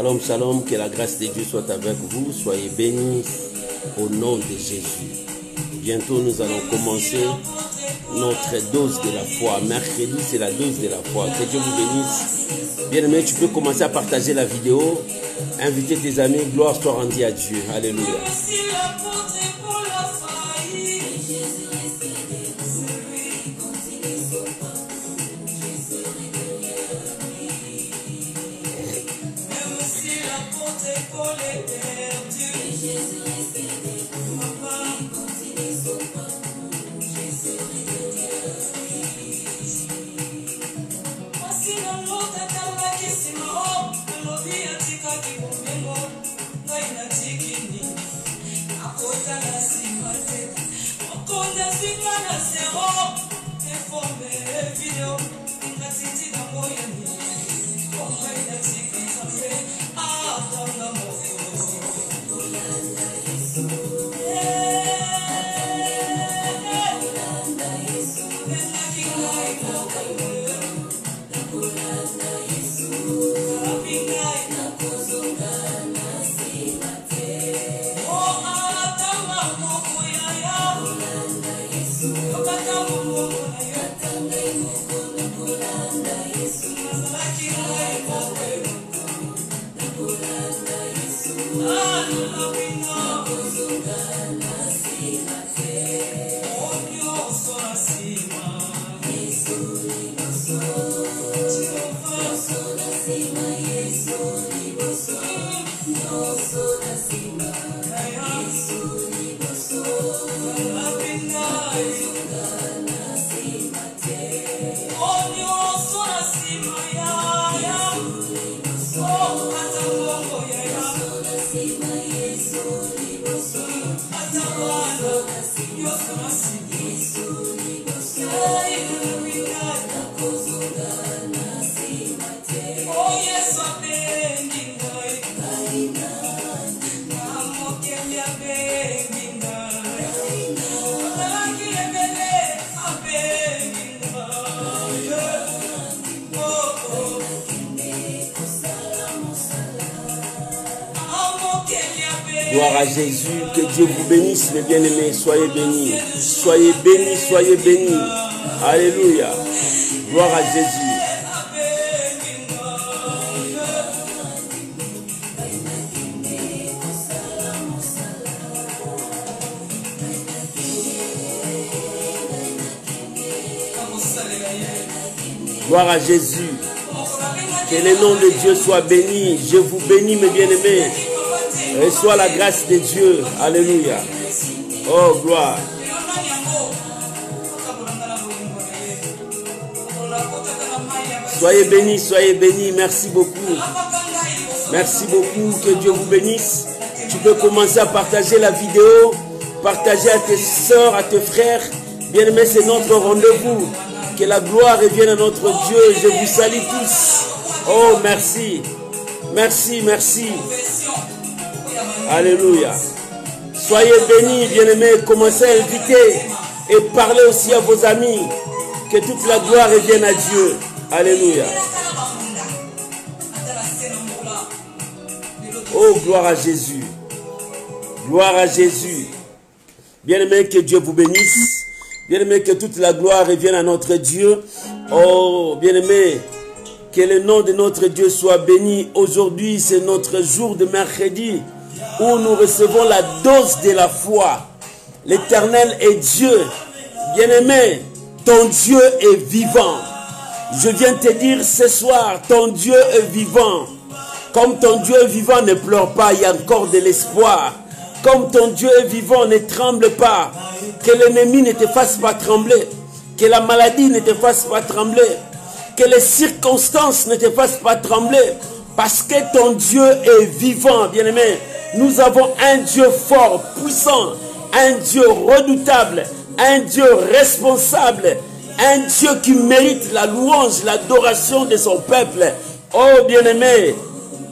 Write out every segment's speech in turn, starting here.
Shalom, shalom, que la grâce de Dieu soit avec vous. Soyez bénis au nom de Jésus. Bientôt, nous allons commencer notre dose de la foi. Mercredi, c'est la dose de la foi. Que Dieu vous bénisse. Bien-aimé, tu peux commencer à partager la vidéo, inviter tes amis. Gloire soit rendue à Dieu. Alléluia. Gloire à Jésus, que Dieu vous bénisse, mes bien-aimés, soyez bénis, soyez bénis, soyez bénis. Alléluia, gloire à Jésus. Gloire à Jésus, que le nom de Dieu soit béni. Je vous bénis, mes bien-aimés. Reçois la grâce de Dieu. Alléluia. Oh, gloire. Soyez bénis, soyez bénis. Merci beaucoup. Merci beaucoup. Que Dieu vous bénisse. Tu peux commencer à partager la vidéo. Partager à tes soeurs, à tes frères. Bien-aimés, c'est notre rendez-vous. Que la gloire revienne à notre Dieu. Je vous salue tous. Oh, merci. Merci, merci. Alléluia. Soyez bénis, bien-aimés. Commencez à inviter et parlez aussi à vos amis. Que toute la gloire revienne à Dieu. Alléluia. Oh, gloire à Jésus. Gloire à Jésus. Bien-aimés, que Dieu vous bénisse. Bien-aimés, que toute la gloire revienne à notre Dieu. Oh, bien-aimés, que le nom de notre Dieu soit béni. Aujourd'hui, c'est notre jour de mercredi, où nous recevons la dose de la foi. L'Éternel est Dieu. Bien-aimé, ton Dieu est vivant. Je viens te dire ce soir, ton Dieu est vivant. Comme ton Dieu est vivant, ne pleure pas, il y a encore de l'espoir. Comme ton Dieu est vivant, ne tremble pas. Que l'ennemi ne te fasse pas trembler. Que la maladie ne te fasse pas trembler. Que les circonstances ne te fassent pas trembler. Parce que ton Dieu est vivant, bien-aimé. Nous avons un Dieu fort, puissant, un Dieu redoutable, un Dieu responsable, un Dieu qui mérite la louange, l'adoration de son peuple. Oh bien-aimé,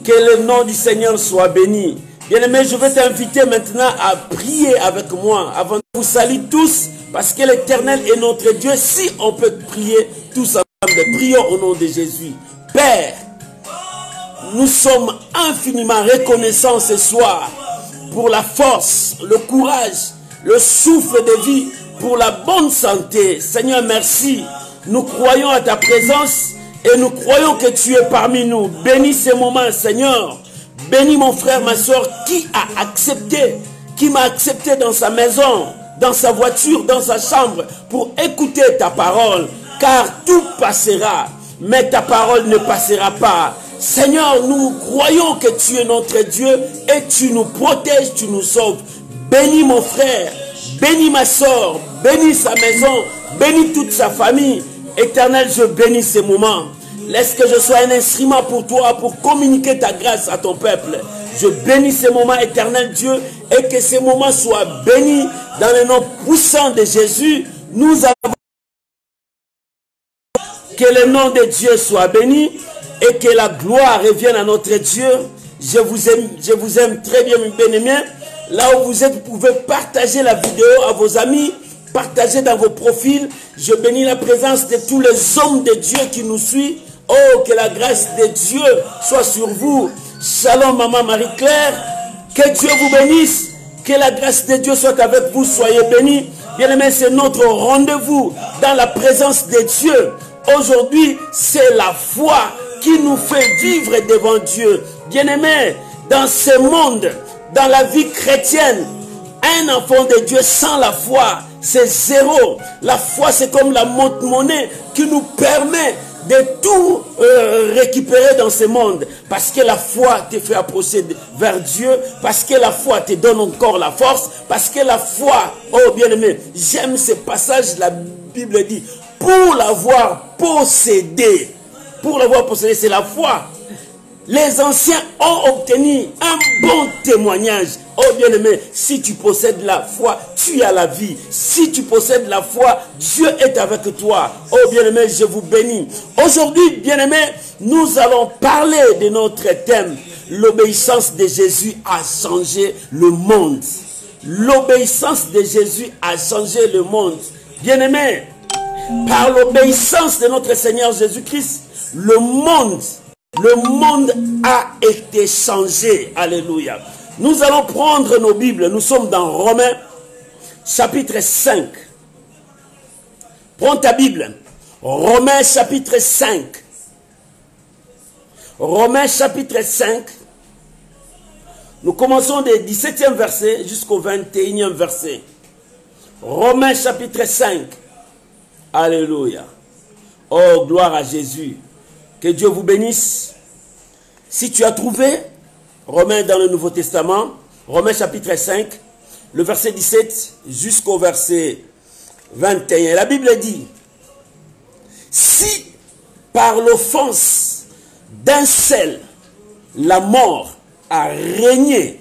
que le nom du Seigneur soit béni. Bien-aimé, je vais t'inviter maintenant à prier avec moi avant de vous saluer tous, parce que l'Éternel est notre Dieu. Si on peut prier tous ensemble, prions au nom de Jésus. Père, nous sommes infiniment reconnaissants ce soir pour la force, le courage, le souffle de vie, pour la bonne santé. Seigneur, merci. Nous croyons à ta présence et nous croyons que tu es parmi nous. Bénis ces moments, Seigneur. Bénis mon frère, ma soeur qui a accepté, qui m'a accepté dans sa maison, dans sa voiture, dans sa chambre pour écouter ta parole. Car tout passera, mais ta parole ne passera pas. Seigneur, nous croyons que tu es notre Dieu et tu nous protèges, tu nous sauves. Bénis mon frère, bénis ma soeur, bénis sa maison, bénis toute sa famille. Éternel, je bénis ces moments. Laisse que je sois un instrument pour toi, pour communiquer ta grâce à ton peuple. Je bénis ces moments, éternel Dieu, et que ces moments soient bénis dans le nom puissant de Jésus. Nous avons que le nom de Dieu soit béni et que la gloire revienne à notre Dieu. Je vous aime très bien, mes bien-aimés. Là où vous êtes, vous pouvez partager la vidéo à vos amis, partager dans vos profils. Je bénis la présence de tous les hommes de Dieu qui nous suivent. Oh, que la grâce de Dieu soit sur vous. Shalom, maman Marie-Claire. Que Dieu vous bénisse. Que la grâce de Dieu soit avec vous. Soyez bénis. Bien-aimés, c'est notre rendez-vous dans la présence de Dieu. Aujourd'hui, c'est la foi qui nous fait vivre devant Dieu. Bien-aimés, dans ce monde, dans la vie chrétienne, un enfant de Dieu sans la foi, c'est zéro. La foi, c'est comme la monnaie qui nous permet de tout récupérer dans ce monde. Parce que la foi te fait approcher vers Dieu. Parce que la foi te donne encore la force. Parce que la foi, oh bien-aimé, j'aime ce passage, la Bible dit, pour l'avoir possédé. Pour l'avoir possédé, c'est la foi. Les anciens ont obtenu un bon témoignage. Oh bien-aimé, si tu possèdes la foi, tu as la vie. Si tu possèdes la foi, Dieu est avec toi. Oh bien-aimé, je vous bénis. Aujourd'hui, bien-aimé, nous allons parler de notre thème. L'obéissance de Jésus a changé le monde. L'obéissance de Jésus a changé le monde. Bien-aimé, par l'obéissance de notre Seigneur Jésus-Christ, le monde a été changé. Alléluia. Nous allons prendre nos Bibles. Nous sommes dans Romains chapitre 5. Prends ta Bible. Romains chapitre 5. Romains chapitre 5. Nous commençons du 17e verset jusqu'au 21e verset. Romains chapitre 5. Alléluia. Oh, gloire à Jésus. Que Dieu vous bénisse. Si tu as trouvé, Romains dans le Nouveau Testament, Romains chapitre 5, le verset 17 jusqu'au verset 21. La Bible dit, si par l'offense d'un seul, la mort a régné,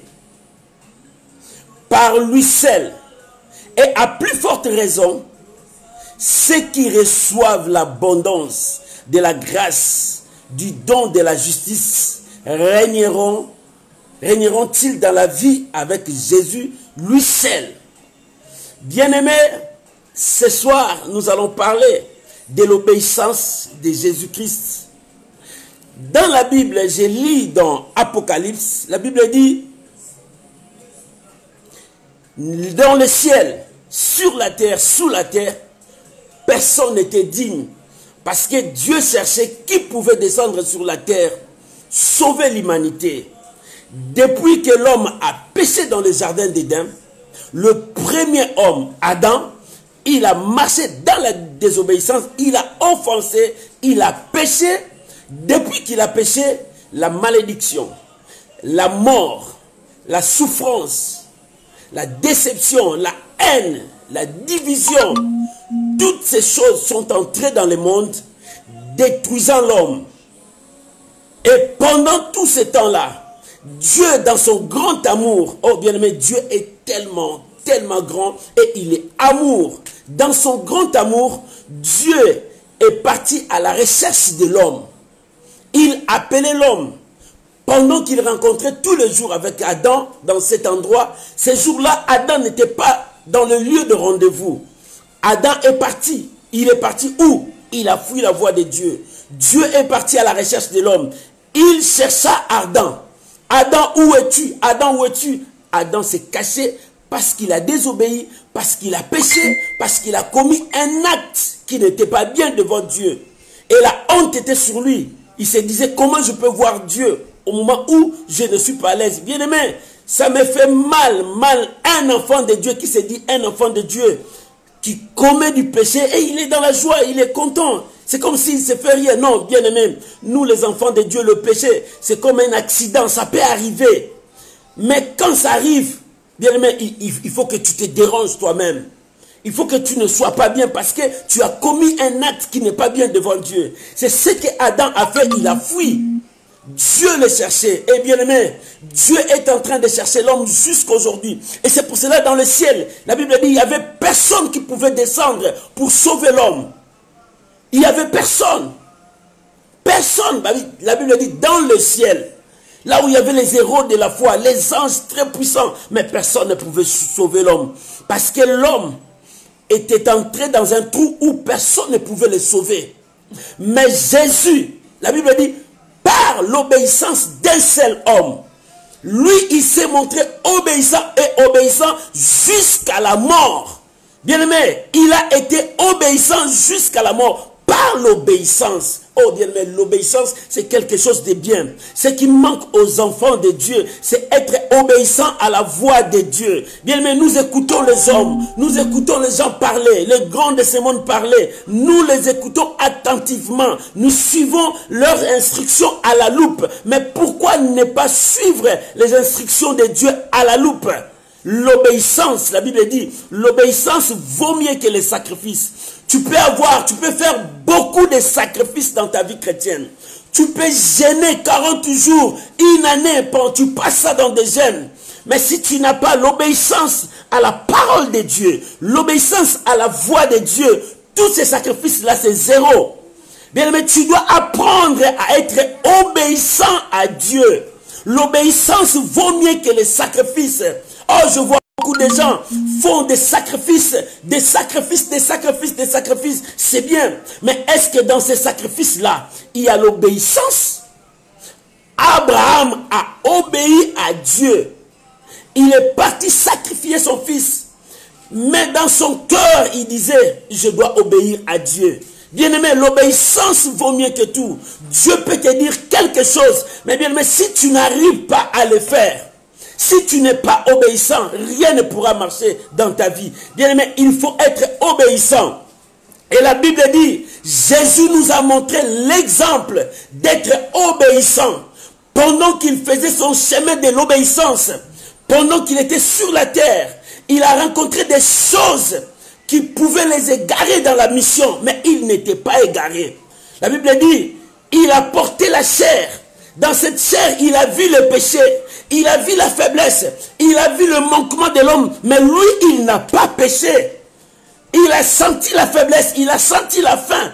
par lui seul, et à plus forte raison, ceux qui reçoivent l'abondance de la grâce, du don de la justice, régneront-ils dans la vie avec Jésus, lui seul. Bien-aimés, ce soir, nous allons parler de l'obéissance de Jésus-Christ. Dans la Bible, je lis dans Apocalypse, la Bible dit, dans le ciel, sur la terre, sous la terre, personne n'était digne. Parce que Dieu cherchait qui pouvait descendre sur la terre, sauver l'humanité. Depuis que l'homme a péché dans le jardin d'Éden, le premier homme, Adam, il a marché dans la désobéissance, il a offensé, il a péché. Depuis qu'il a péché, la malédiction, la mort, la souffrance, la déception, la haine, la division, toutes ces choses sont entrées dans le monde, détruisant l'homme. Et pendant tout ce temps-là, Dieu, dans son grand amour, oh bien-aimé, Dieu est tellement grand et il est amour. Dans son grand amour, Dieu est parti à la recherche de l'homme. Il appelait l'homme. Pendant qu'il rencontrait tous les jours avec Adam dans cet endroit, ces jours-là, Adam n'était pas dans le lieu de rendez-vous. Adam est parti. Il est parti où? Il a fui la voie de Dieu. Dieu est parti à la recherche de l'homme. Il chercha Adam. Adam, où es-tu? Adam, où es-tu? Adam s'est caché parce qu'il a désobéi, parce qu'il a péché, parce qu'il a commis un acte qui n'était pas bien devant Dieu. Et la honte était sur lui. Il se disait, comment je peux voir Dieu au moment où je ne suis pas à l'aise? Bien-aimé, ça me fait mal, un enfant de Dieu qui se dit un enfant de Dieu, qui commet du péché et il est dans la joie, il est content. C'est comme s'il ne se fait rien. Non, bien-aimé, nous les enfants de Dieu, le péché, c'est comme un accident, ça peut arriver. Mais quand ça arrive, bien-aimé, il faut que tu te déranges toi-même. Il faut que tu ne sois pas bien parce que tu as commis un acte qui n'est pas bien devant Dieu. C'est ce que Adam a fait, il a fui. Dieu le cherchait. Et bien aimé, Dieu est en train de chercher l'homme jusqu'aujourd'hui. Et c'est pour cela dans le ciel, la Bible dit, il n'y avait personne qui pouvait descendre pour sauver l'homme. Il n'y avait personne. Personne. La Bible dit, dans le ciel, là où il y avait les héros de la foi, les anges très puissants, mais personne ne pouvait sauver l'homme. Parce que l'homme était entré dans un trou où personne ne pouvait le sauver. Mais Jésus, la Bible dit, par l'obéissance d'un seul homme, lui, il s'est montré obéissant et obéissant jusqu'à la mort. Bien-aimé, il a été obéissant jusqu'à la mort par l'obéissance. Oh bien-aimé, l'obéissance, c'est quelque chose de bien. Ce qui manque aux enfants de Dieu, c'est être obéissant à la voix de Dieu. Bien-aimé, nous écoutons les hommes, nous écoutons les gens parler, les grands de ce monde parler. Nous les écoutons attentivement. Nous suivons leurs instructions à la loupe. Mais pourquoi ne pas suivre les instructions de Dieu à la loupe? L'obéissance, la Bible dit, l'obéissance vaut mieux que les sacrifices. Tu peux faire beaucoup de sacrifices dans ta vie chrétienne. Tu peux jeûner 40 jours, une année, tu passes ça dans des jeûnes. Mais si tu n'as pas l'obéissance à la parole de Dieu, l'obéissance à la voix de Dieu, tous ces sacrifices-là, c'est zéro. Bien aimé, tu dois apprendre à être obéissant à Dieu. L'obéissance vaut mieux que les sacrifices. Oh, je vois beaucoup de gens font des sacrifices, c'est bien. Mais est-ce que dans ces sacrifices-là, il y a l'obéissance? Abraham a obéi à Dieu. Il est parti sacrifier son fils. Mais dans son cœur, il disait, je dois obéir à Dieu. Bien-aimé, l'obéissance vaut mieux que tout. Dieu peut te dire quelque chose. Mais bien-aimé, si tu n'arrives pas à le faire, si tu n'es pas obéissant, rien ne pourra marcher dans ta vie. Bien-aimé, il faut être obéissant. Et la Bible dit, Jésus nous a montré l'exemple d'être obéissant. Pendant qu'il faisait son chemin de l'obéissance, pendant qu'il était sur la terre, il a rencontré des choses qui pouvaient les égarer dans la mission, mais il n'était pas égaré. La Bible dit, il a porté la chair. Dans cette chair, il a vu le péché, il a vu la faiblesse, il a vu le manquement de l'homme, mais lui, il n'a pas péché. Il a senti la faiblesse, il a senti la faim.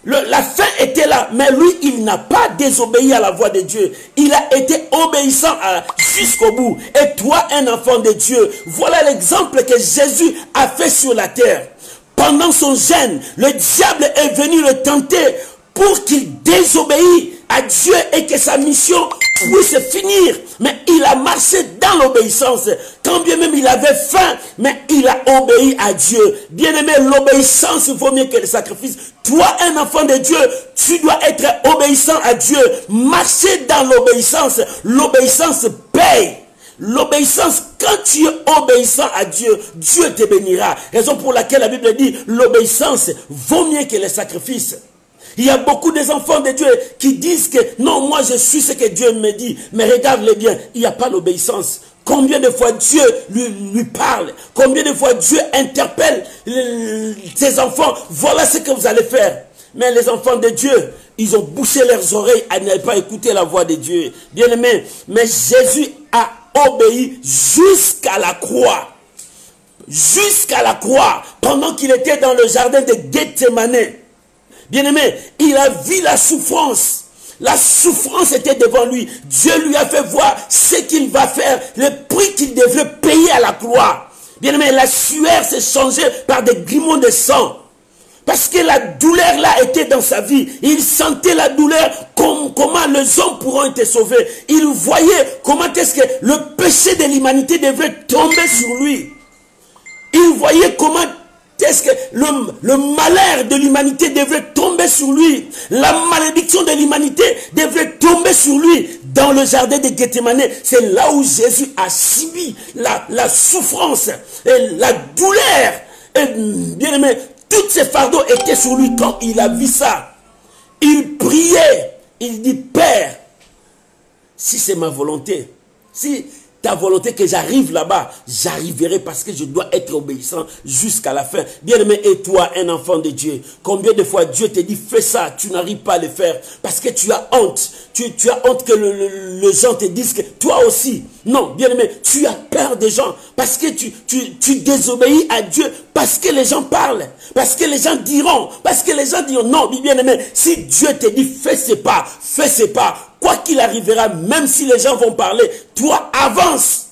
La faim était là, mais lui, il n'a pas désobéi à la voix de Dieu. Il a été obéissant jusqu'au bout. Et toi, un enfant de Dieu, voilà l'exemple que Jésus a fait sur la terre. Pendant son jeûne, le diable est venu le tenter pour qu'il désobéisse à Dieu et que sa mission puisse finir. Mais il a marché dans l'obéissance. Quand bien même il avait faim, mais il a obéi à Dieu. Bien-aimé, l'obéissance vaut mieux que le sacrifice. Toi, un enfant de Dieu, tu dois être obéissant à Dieu. Marcher dans l'obéissance. L'obéissance paye. L'obéissance, quand tu es obéissant à Dieu, Dieu te bénira. Raison pour laquelle la Bible dit, l'obéissance vaut mieux que les sacrifices. Il y a beaucoup des enfants de Dieu qui disent que non, moi je suis ce que Dieu me dit. Mais regarde-les bien, il n'y a pas l'obéissance. Combien de fois Dieu lui parle? Combien de fois Dieu interpelle ses enfants? Voilà ce que vous allez faire. Mais les enfants de Dieu, ils ont bouché leurs oreilles à ne pas écouter la voix de Dieu. Bien aimé, mais Jésus a obéi jusqu'à la croix. Jusqu'à la croix. Pendant qu'il était dans le jardin de Gethsémane. Bien-aimé, il a vu la souffrance. La souffrance était devant lui. Dieu lui a fait voir ce qu'il va faire, le prix qu'il devrait payer à la croix. Bien-aimé, la sueur s'est changée par des grimons de sang. Parce que la douleur là était dans sa vie. Il sentait la douleur, comment les hommes pourront être sauvés. Il voyait comment est-ce que le péché de l'humanité devait tomber sur lui. Il voyait comment est-ce que le malheur de l'humanité devait tomber sur lui. La malédiction de l'humanité devait tomber sur lui. Dans le jardin de Gethsemane, c'est là où Jésus a subi la souffrance et la douleur. Et bien aimé, tous ces fardeaux étaient sur lui quand il a vu ça. Il priait. Il dit, Père, si c'est ma volonté, si ta volonté que j'arrive là-bas, j'arriverai parce que je dois être obéissant jusqu'à la fin. Bien-aimé, et toi, un enfant de Dieu, combien de fois Dieu te dit, fais ça, tu n'arrives pas à le faire parce que tu as honte. Tu as honte que les gens te disent que toi aussi. Non, bien-aimé, tu as peur des gens parce que tu désobéis à Dieu parce que les gens parlent, parce que les gens diront, non, bien-aimé, si Dieu te dit, fais ce pas, quoi qu'il arrivera, même si les gens vont parler, toi avance.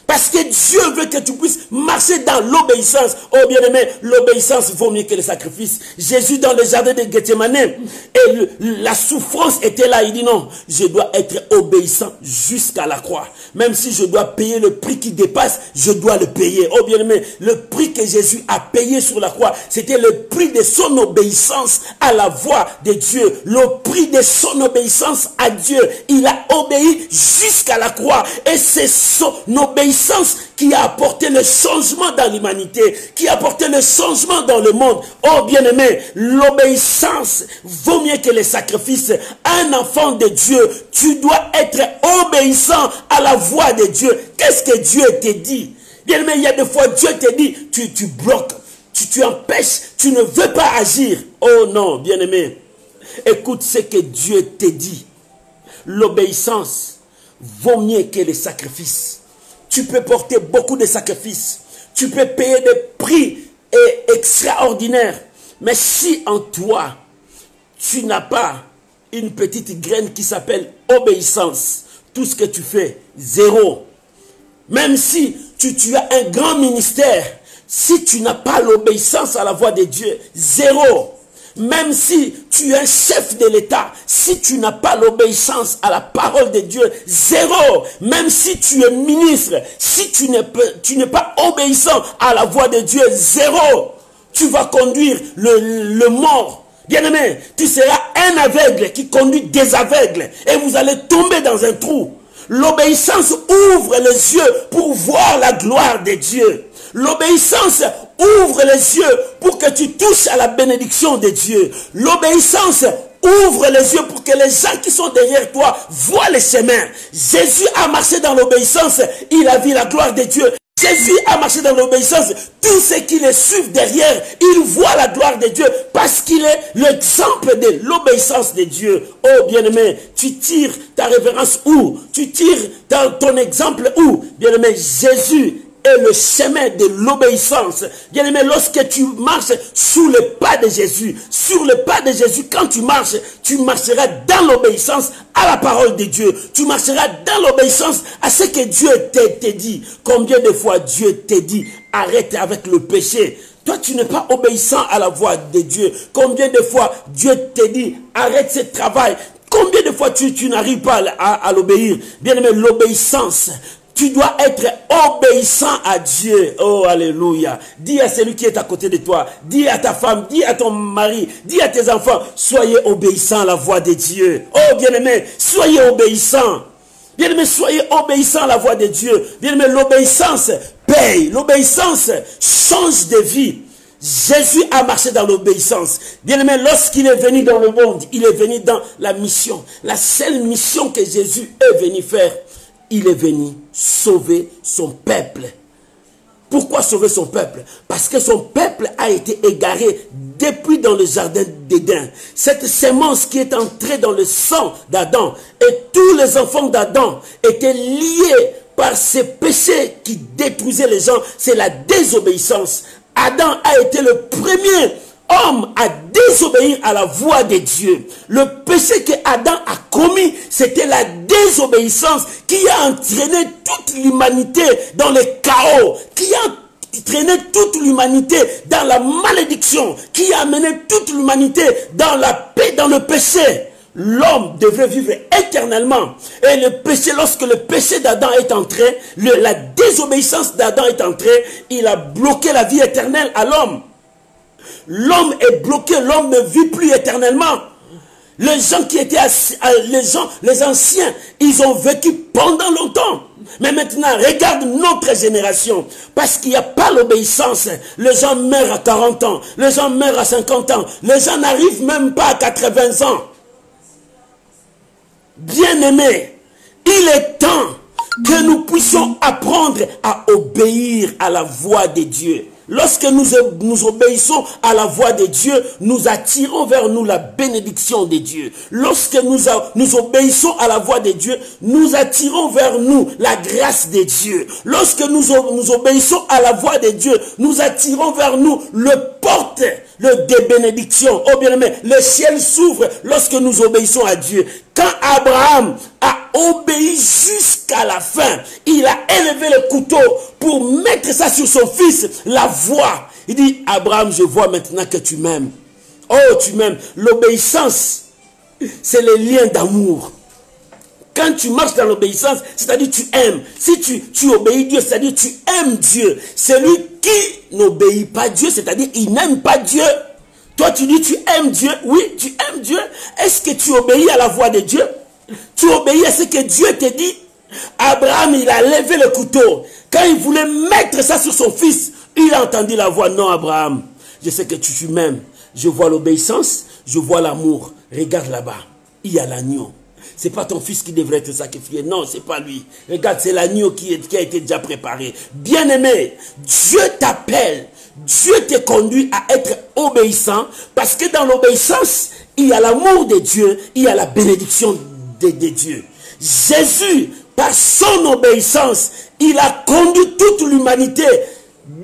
Parce que Dieu veut que tu puisses marcher dans l'obéissance. Oh bien-aimé, l'obéissance vaut mieux que le sacrifice. Jésus dans le jardin de Gethsemane, et la souffrance était là. Il dit non, je dois être obéissant jusqu'à la croix. Même si je dois payer le prix qui dépasse, je dois le payer. Oh bien-aimé, le prix que Jésus a payé sur la croix, c'était le prix de son obéissance à la voix de Dieu. Le prix de son obéissance à Dieu. Il a obéi jusqu'à la croix. Et c'est son obéissance qui a apporté le changement dans l'humanité, qui a apporté le changement dans le monde. Oh bien-aimé, l'obéissance vaut mieux que les sacrifices. Un enfant de Dieu, tu dois être obéissant à la voix de Dieu. Qu'est-ce que Dieu te dit? Bien-aimé, il y a des fois Dieu te dit, tu bloques, tu empêches, tu ne veux pas agir. Oh non, bien-aimé, écoute ce que Dieu te dit. L'obéissance vaut mieux que les sacrifices. Tu peux porter beaucoup de sacrifices. Tu peux payer des prix extraordinaires. Mais si en toi, tu n'as pas une petite graine qui s'appelle obéissance, tout ce que tu fais, zéro. Même si tu as un grand ministère, si tu n'as pas l'obéissance à la voix de Dieu, zéro. Même si tu es un chef de l'État, si tu n'as pas l'obéissance à la parole de Dieu, zéro. Même si tu es ministre, si tu n'es pas obéissant à la voix de Dieu, zéro. Tu vas conduire le mort. Bien-aimé, tu seras un aveugle qui conduit des aveugles et vous allez tomber dans un trou. L'obéissance ouvre les yeux pour voir la gloire de Dieu. L'obéissance ouvre les yeux pour que tu touches à la bénédiction de Dieu. L'obéissance ouvre les yeux pour que les gens qui sont derrière toi voient le chemin. Jésus a marché dans l'obéissance, il a vu la gloire de Dieu. Jésus a marché dans l'obéissance. Tous ceux qui le suivent derrière, ils voient la gloire de Dieu parce qu'il est l'exemple de l'obéissance de Dieu. Oh bien-aimé, tu tires ta révérence où? Tu tires ton exemple où? Bien-aimé, Jésus est le chemin de l'obéissance. Bien-aimé, lorsque tu marches sous le pas de Jésus, sur le pas de Jésus, quand tu marcheras dans l'obéissance à la parole de Dieu. Tu marcheras dans l'obéissance à ce que Dieu t'a dit. Combien de fois Dieu t'a dit, arrête avec le péché. Toi, tu n'es pas obéissant à la voix de Dieu. Combien de fois Dieu t'a dit, arrête ce travail. Combien de fois tu n'arrives pas à l'obéir. Bien-aimé, l'obéissance. Tu dois être obéissant à Dieu. Oh, alléluia. Dis à celui qui est à côté de toi. Dis à ta femme, dis à ton mari, dis à tes enfants. Soyez obéissants à la voix de Dieu. Oh, bien-aimé, soyez obéissants. Bien-aimé, soyez obéissants à la voix de Dieu. Bien-aimé, l'obéissance paye. L'obéissance change de vie. Jésus a marché dans l'obéissance. Bien-aimé, lorsqu'il est venu dans le monde, il est venu dans la mission. La seule mission que Jésus est venu faire. Il est venu sauver son peuple. Pourquoi sauver son peuple? Parce que son peuple a été égaré depuis dans le jardin d'Éden. Cette sémence qui est entrée dans le sang d'Adam et tous les enfants d'Adam étaient liés par ces péchés qui détruisaient les gens. C'est la désobéissance. Adam a été le premier homme à désobéir à la voix de Dieu. Le péché que Adam a commis, c'était la désobéissance qui a entraîné toute l'humanité dans le chaos, qui traîné toute l'humanité dans la malédiction, qui a amené toute l'humanité dans la paix, dans le péché. L'homme devrait vivre éternellement. Et le péché, lorsque le péché d'Adam est entré, la désobéissance d'Adam est entrée, il a bloqué la vie éternelle à l'homme. L'homme est bloqué, l'homme ne vit plus éternellement. Les gens qui étaient les anciens, ils ont vécu pendant longtemps. Mais maintenant, regarde notre génération. Parce qu'il n'y a pas l'obéissance. Les gens meurent à 40 ans. Les gens meurent à 50 ans. Les gens n'arrivent même pas à 80 ans. Bien-aimés, il est temps que nous puissions apprendre à obéir à la voix de Dieu. Lorsque nous obéissons à la voix de Dieu, nous attirons vers nous la bénédiction de Dieu. Lorsque nous obéissons à la voix de Dieu, nous attirons vers nous la grâce de Dieu. Lorsque nous obéissons à la voix de Dieu, nous attirons vers nous des bénédictions. Oh bien-aimé, le ciel s'ouvre lorsque nous obéissons à Dieu. Quand Abraham a obéi jusqu'à la fin, il a élevé le couteau pour mettre ça sur son fils, la voix. Il dit, Abraham, je vois maintenant que tu m'aimes. Oh, tu m'aimes. L'obéissance, c'est le lien d'amour. Quand tu marches dans l'obéissance, c'est-à-dire tu aimes. Si tu obéis Dieu, c'est-à-dire tu aimes Dieu. Celui qui n'obéit pas Dieu, c'est-à-dire il n'aime pas Dieu. Toi, tu dis tu aimes Dieu. Oui, tu aimes Dieu. Est-ce que tu obéis à la voix de Dieu? Tu obéis à ce que Dieu te dit? Abraham, il a levé le couteau. Quand il voulait mettre ça sur son fils, il a entendu la voix. Non, Abraham, je sais que tu m'aimes. Je vois l'obéissance, je vois l'amour. Regarde là-bas, il y a l'agneau. C'est pas ton fils qui devrait être sacrifié. Non, c'est pas lui. Regarde, c'est l'agneau qui a été déjà préparé. Bien-aimé, Dieu t'appelle. Dieu te conduit à être obéissant. Parce que dans l'obéissance, il y a l'amour de Dieu. Il y a la bénédiction de Dieu. Jésus, par son obéissance, il a conduit toute l'humanité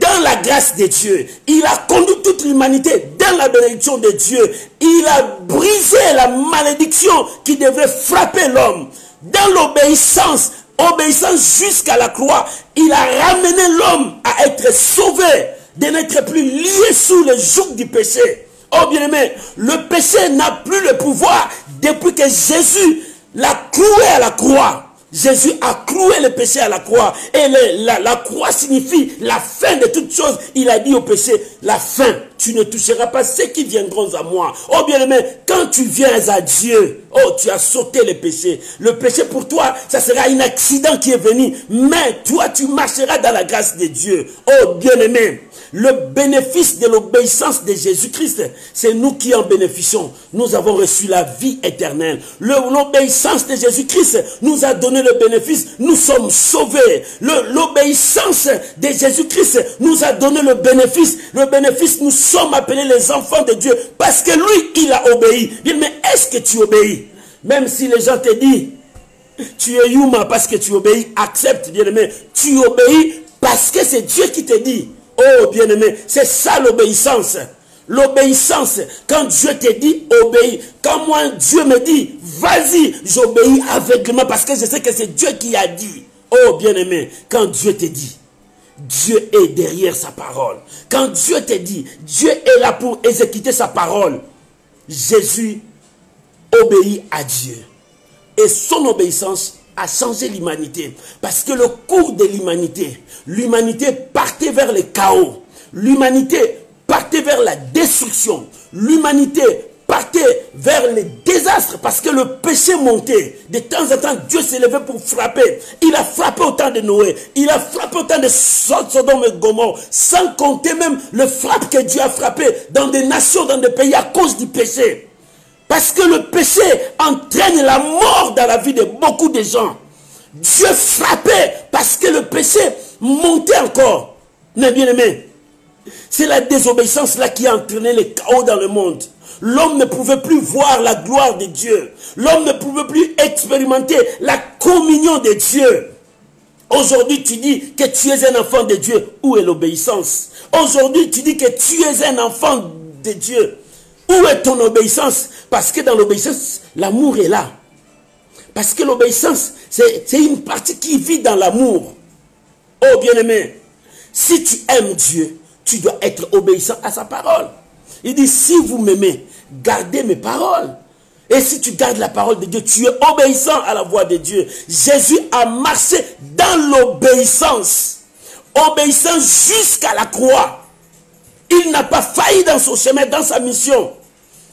dans la grâce de Dieu. Il a conduit toute l'humanité dans la bénédiction de Dieu. Il a brisé la malédiction qui devait frapper l'homme. Dans l'obéissance, obéissance jusqu'à la croix, il a ramené l'homme à être sauvé, de n'être plus lié sous le joug du péché. Oh bien-aimé, le péché n'a plus le pouvoir depuis que Jésus l'a cloué à la croix. Jésus a cloué le péché à la croix. Et la croix signifie la fin de toutes choses. Il a dit au péché, la fin, tu ne toucheras pas ceux qui viendront à moi. Oh bien-aimé, quand tu viens à Dieu, oh, tu as sauté le péché. Le péché pour toi, ça sera un accident qui est venu. Mais toi, tu marcheras dans la grâce de Dieu. Oh bien-aimé, le bénéfice de l'obéissance de Jésus-Christ, c'est nous qui en bénéficions. Nous avons reçu la vie éternelle. L'obéissance de Jésus-Christ nous a donné le bénéfice. Nous sommes sauvés. L'obéissance de Jésus-Christ nous a donné le bénéfice. Le bénéfice, nous sommes appelés les enfants de Dieu. Parce que lui, il a obéi. Mais est-ce que tu obéis? Même si les gens te disent, tu es Yuma parce que tu obéis, accepte, bien-aimé. Tu obéis parce que c'est Dieu qui te dit. Oh bien-aimé, c'est ça l'obéissance. L'obéissance, quand Dieu te dit, obéis. Quand moi, Dieu me dit, vas-y, j'obéis aveuglément parce que je sais que c'est Dieu qui a dit. Oh bien-aimé, quand Dieu te dit, Dieu est derrière sa parole. Quand Dieu te dit, Dieu est là pour exécuter sa parole. Jésus obéit à Dieu. Et son obéissance a changé l'humanité. Parce que le cours de l'humanité partait vers le chaos. L'humanité partait vers la destruction. L'humanité partait vers le désastre parce que le péché montait. De temps en temps, Dieu s'est levé pour frapper. Il a frappé au temps de Noé. Il a frappé au temps de Sodome et Gomorrhe. Sans compter même le frappe que Dieu a frappé dans des nations, dans des pays à cause du péché. Parce que le péché entraîne la mort dans la vie de beaucoup de gens. Dieu frappait parce que le péché montait encore. Mais bien aimé, c'est la désobéissance là qui a entraîné le chaos dans le monde. L'homme ne pouvait plus voir la gloire de Dieu. L'homme ne pouvait plus expérimenter la communion de Dieu. Aujourd'hui, tu dis que tu es un enfant de Dieu. Où est l'obéissance? Aujourd'hui, tu dis que tu es un enfant de Dieu. Où est ton obéissance? Parce que dans l'obéissance, l'amour est là. Parce que l'obéissance, c'est une partie qui vit dans l'amour. Oh bien-aimé, Si tu aimes Dieu, tu dois être obéissant à sa parole. Il dit, si vous m'aimez, gardez mes paroles. Et si tu gardes la parole de Dieu, tu es obéissant à la voix de Dieu. Jésus a marché dans l'obéissance. Obéissant jusqu'à la croix. Il n'a pas failli dans son chemin, dans sa mission.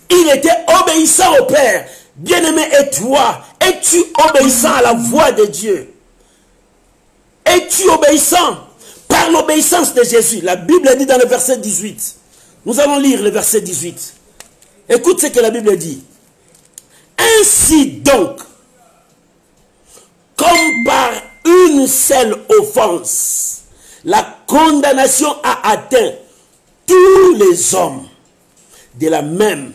Il était obéissant au Père. Bien-aimé, et toi, es-tu obéissant à la voix de Dieu? Es-tu obéissant par l'obéissance de Jésus? La Bible dit dans le verset 18. Nous allons lire le verset 18. Écoute ce que la Bible dit. Ainsi donc, comme par une seule offense, la condamnation a atteint tous les hommes, de la même,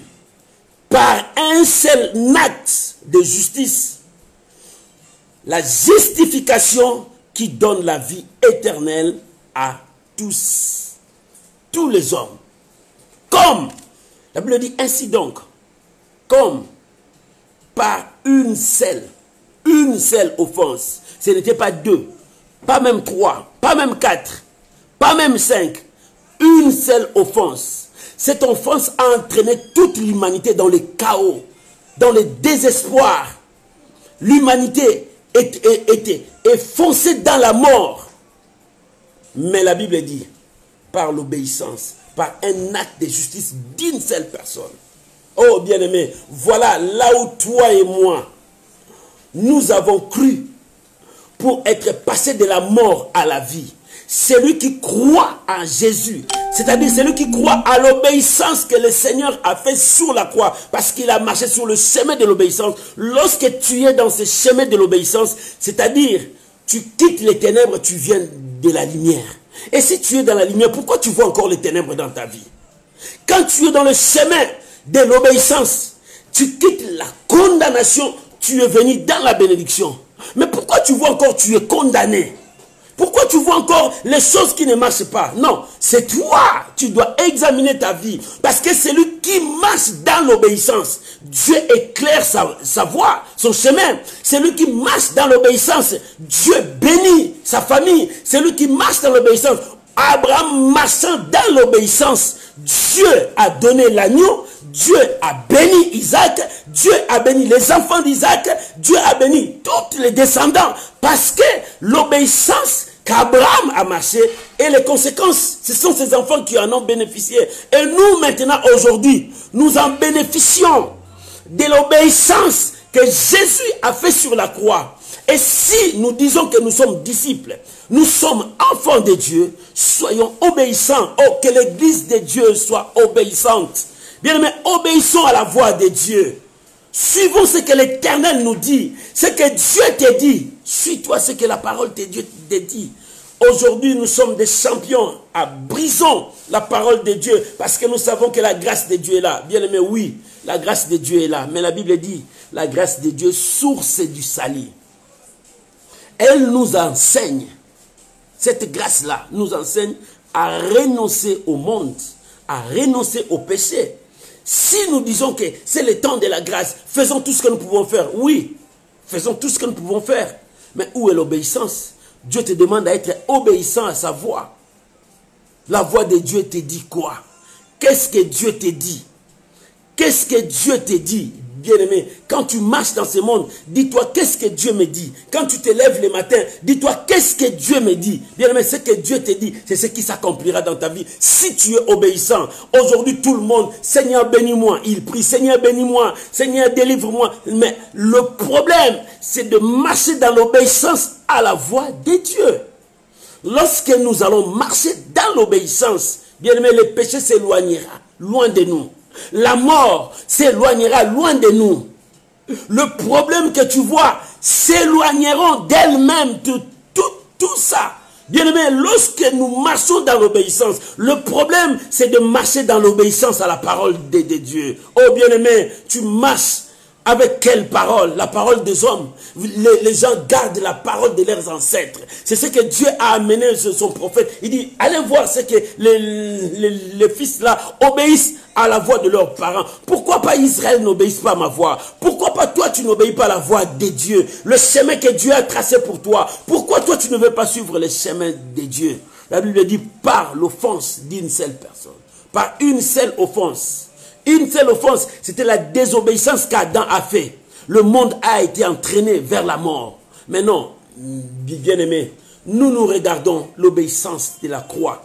par un seul acte de justice, la justification qui donne la vie éternelle à tous les hommes. Comme, la Bible dit ainsi donc, comme par une seule offense. Ce n'était pas 2, pas même 3, pas même 4, pas même 5. Une seule offense. Cette offense a entraîné toute l'humanité dans le chaos, dans le désespoir. L'humanité est foncée dans la mort. Mais la Bible dit, par l'obéissance, par un acte de justice d'une seule personne. Oh bien-aimé, voilà là où toi et moi, nous avons cru pour être passés de la mort à la vie. Celui qui croit en Jésus, c'est-à-dire celui qui croit à l'obéissance que le Seigneur a fait sur la croix, parce qu'il a marché sur le chemin de l'obéissance. Lorsque tu es dans ce chemin de l'obéissance, c'est-à-dire tu quittes les ténèbres, tu viens de la lumière. Et si tu es dans la lumière, pourquoi tu vois encore les ténèbres dans ta vie? Quand tu es dans le chemin de l'obéissance, tu quittes la condamnation, tu es venu dans la bénédiction. Mais pourquoi tu vois encore, tu es condamné? Pourquoi tu vois encore les choses qui ne marchent pas? Non, c'est toi, tu dois examiner ta vie. Parce que celui qui marche dans l'obéissance, Dieu éclaire sa voie, son chemin. Celui qui marche dans l'obéissance, Dieu bénit sa famille. Celui qui marche dans l'obéissance, Abraham marchant dans l'obéissance, Dieu a donné l'agneau, Dieu a béni Isaac, Dieu a béni les enfants d'Isaac, Dieu a béni tous les descendants, parce que l'obéissance qu'Abraham a marché et les conséquences, ce sont ces enfants qui en ont bénéficié. Et nous maintenant, aujourd'hui, nous en bénéficions de l'obéissance que Jésus a fait sur la croix. Et si nous disons que nous sommes disciples, nous sommes enfants de Dieu, soyons obéissants. Oh, que l'église de Dieu soit obéissante. Bien aimé, obéissons à la voix de Dieu. Suivons ce que l'Éternel nous dit. Ce que Dieu te dit. Suis-toi ce que la parole de Dieu te dit. Aujourd'hui, nous sommes des champions. Brisons la parole de Dieu. Parce que nous savons que la grâce de Dieu est là. Bien aimé, oui, la grâce de Dieu est là. Mais la Bible dit, la grâce de Dieu, source du salut. Elle nous enseigne. Cette grâce-là nous enseigne à renoncer au monde. À renoncer au péché. Si nous disons que c'est le temps de la grâce, faisons tout ce que nous pouvons faire. Oui, faisons tout ce que nous pouvons faire. Mais où est l'obéissance? Dieu te demande d'être obéissant à sa voix. La voix de Dieu te dit quoi? Qu'est-ce que Dieu te dit? Qu'est-ce que Dieu te dit? Bien-aimé, quand tu marches dans ce monde, dis-toi qu'est-ce que Dieu me dit. Quand tu te lèves le matin, dis-toi qu'est-ce que Dieu me dit. Bien-aimé, ce que Dieu te dit, c'est ce qui s'accomplira dans ta vie. Si tu es obéissant, aujourd'hui tout le monde, Seigneur bénis-moi, il prie, Seigneur bénis-moi, Seigneur délivre-moi. Mais le problème, c'est de marcher dans l'obéissance à la voix de Dieu. Lorsque nous allons marcher dans l'obéissance, bien-aimé, le péché s'éloignera loin de nous. La mort s'éloignera loin de nous. Le problème que tu vois s'éloigneront d'elles-mêmes. Tout ça. Bien-aimé, lorsque nous marchons dans l'obéissance, le problème c'est de marcher dans l'obéissance à la parole de Dieu. Oh bien-aimé, tu marches avec quelle parole? La parole des hommes. Les gens gardent la parole de leurs ancêtres. C'est ce que Dieu a amené sur son prophète. Il dit, allez voir ce que les fils là obéissent à la voix de leurs parents. Pourquoi pas Israël n'obéisse pas à ma voix? Pourquoi pas toi tu n'obéis pas à la voix de Dieu? Le chemin que Dieu a tracé pour toi. Pourquoi toi tu ne veux pas suivre le chemin de Dieu? La Bible dit par l'offense d'une seule personne. Par une seule offense. Une seule offense, c'était la désobéissance qu'Adam a fait. Le monde a été entraîné vers la mort. Mais non, bien-aimés, nous regardons l'obéissance de la croix.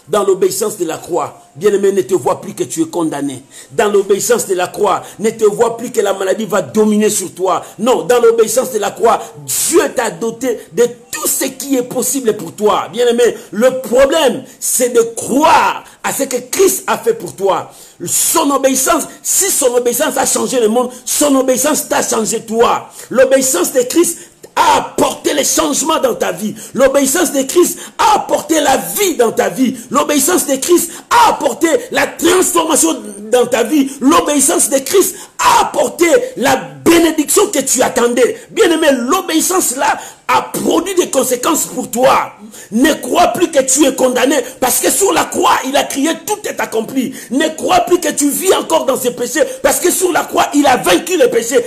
Dans l'obéissance de la croix, bien-aimé, ne te vois plus que tu es condamné. Dans l'obéissance de la croix, ne te vois plus que la maladie va dominer sur toi. Non, dans l'obéissance de la croix, Dieu t'a doté de tout ce qui est possible pour toi. Bien-aimé, le problème, c'est de croire à ce que Christ a fait pour toi. Son obéissance, si son obéissance a changé le monde, son obéissance t'a changé toi. L'obéissance de Christ a apporté les changements dans ta vie. L'obéissance de Christ a apporté la vie dans ta vie. L'obéissance de Christ a apporté la transformation dans ta vie. L'obéissance de Christ a apporté la bénédiction que tu attendais. Bien-aimé, l'obéissance là a produit des conséquences pour toi. Ne crois plus que tu es condamné parce que sur la croix, il a crié tout est accompli. Ne crois plus que tu vis encore dans ces péchés parce que sur la croix, il a vaincu le péché.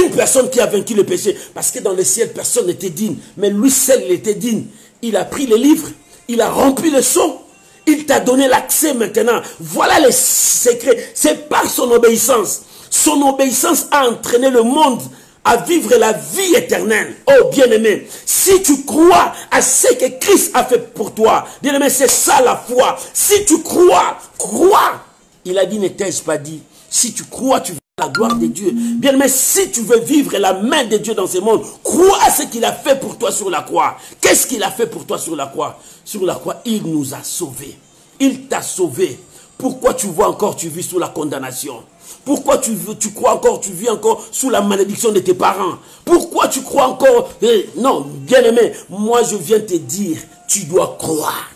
Une personne qui a vaincu le péché parce que dans le ciel, personne n'était digne. Mais lui seul, il était digne. Il a pris les livres, il a rempli le seau. Il t'a donné l'accès maintenant. Voilà les secrets. C'est par son obéissance. Son obéissance a entraîné le monde à vivre la vie éternelle. Oh bien-aimé, si tu crois à ce que Christ a fait pour toi, bien-aimé, c'est ça la foi. Si tu crois, crois. Il a dit, ne t'ai-je pas dit, si tu crois, tu verras la gloire de Dieu. Bien-aimé, si tu veux vivre la main de Dieu dans ce monde, crois à ce qu'il a fait pour toi sur la croix. Qu'est-ce qu'il a fait pour toi sur la croix? Sur la croix, il nous a sauvés. Il t'a sauvé. Pourquoi tu vois encore, tu vis sous la condamnation? Pourquoi tu crois encore, tu vis encore sous la malédiction de tes parents? Pourquoi tu crois encore? Non, bien-aimé, moi je viens te dire, tu dois croire.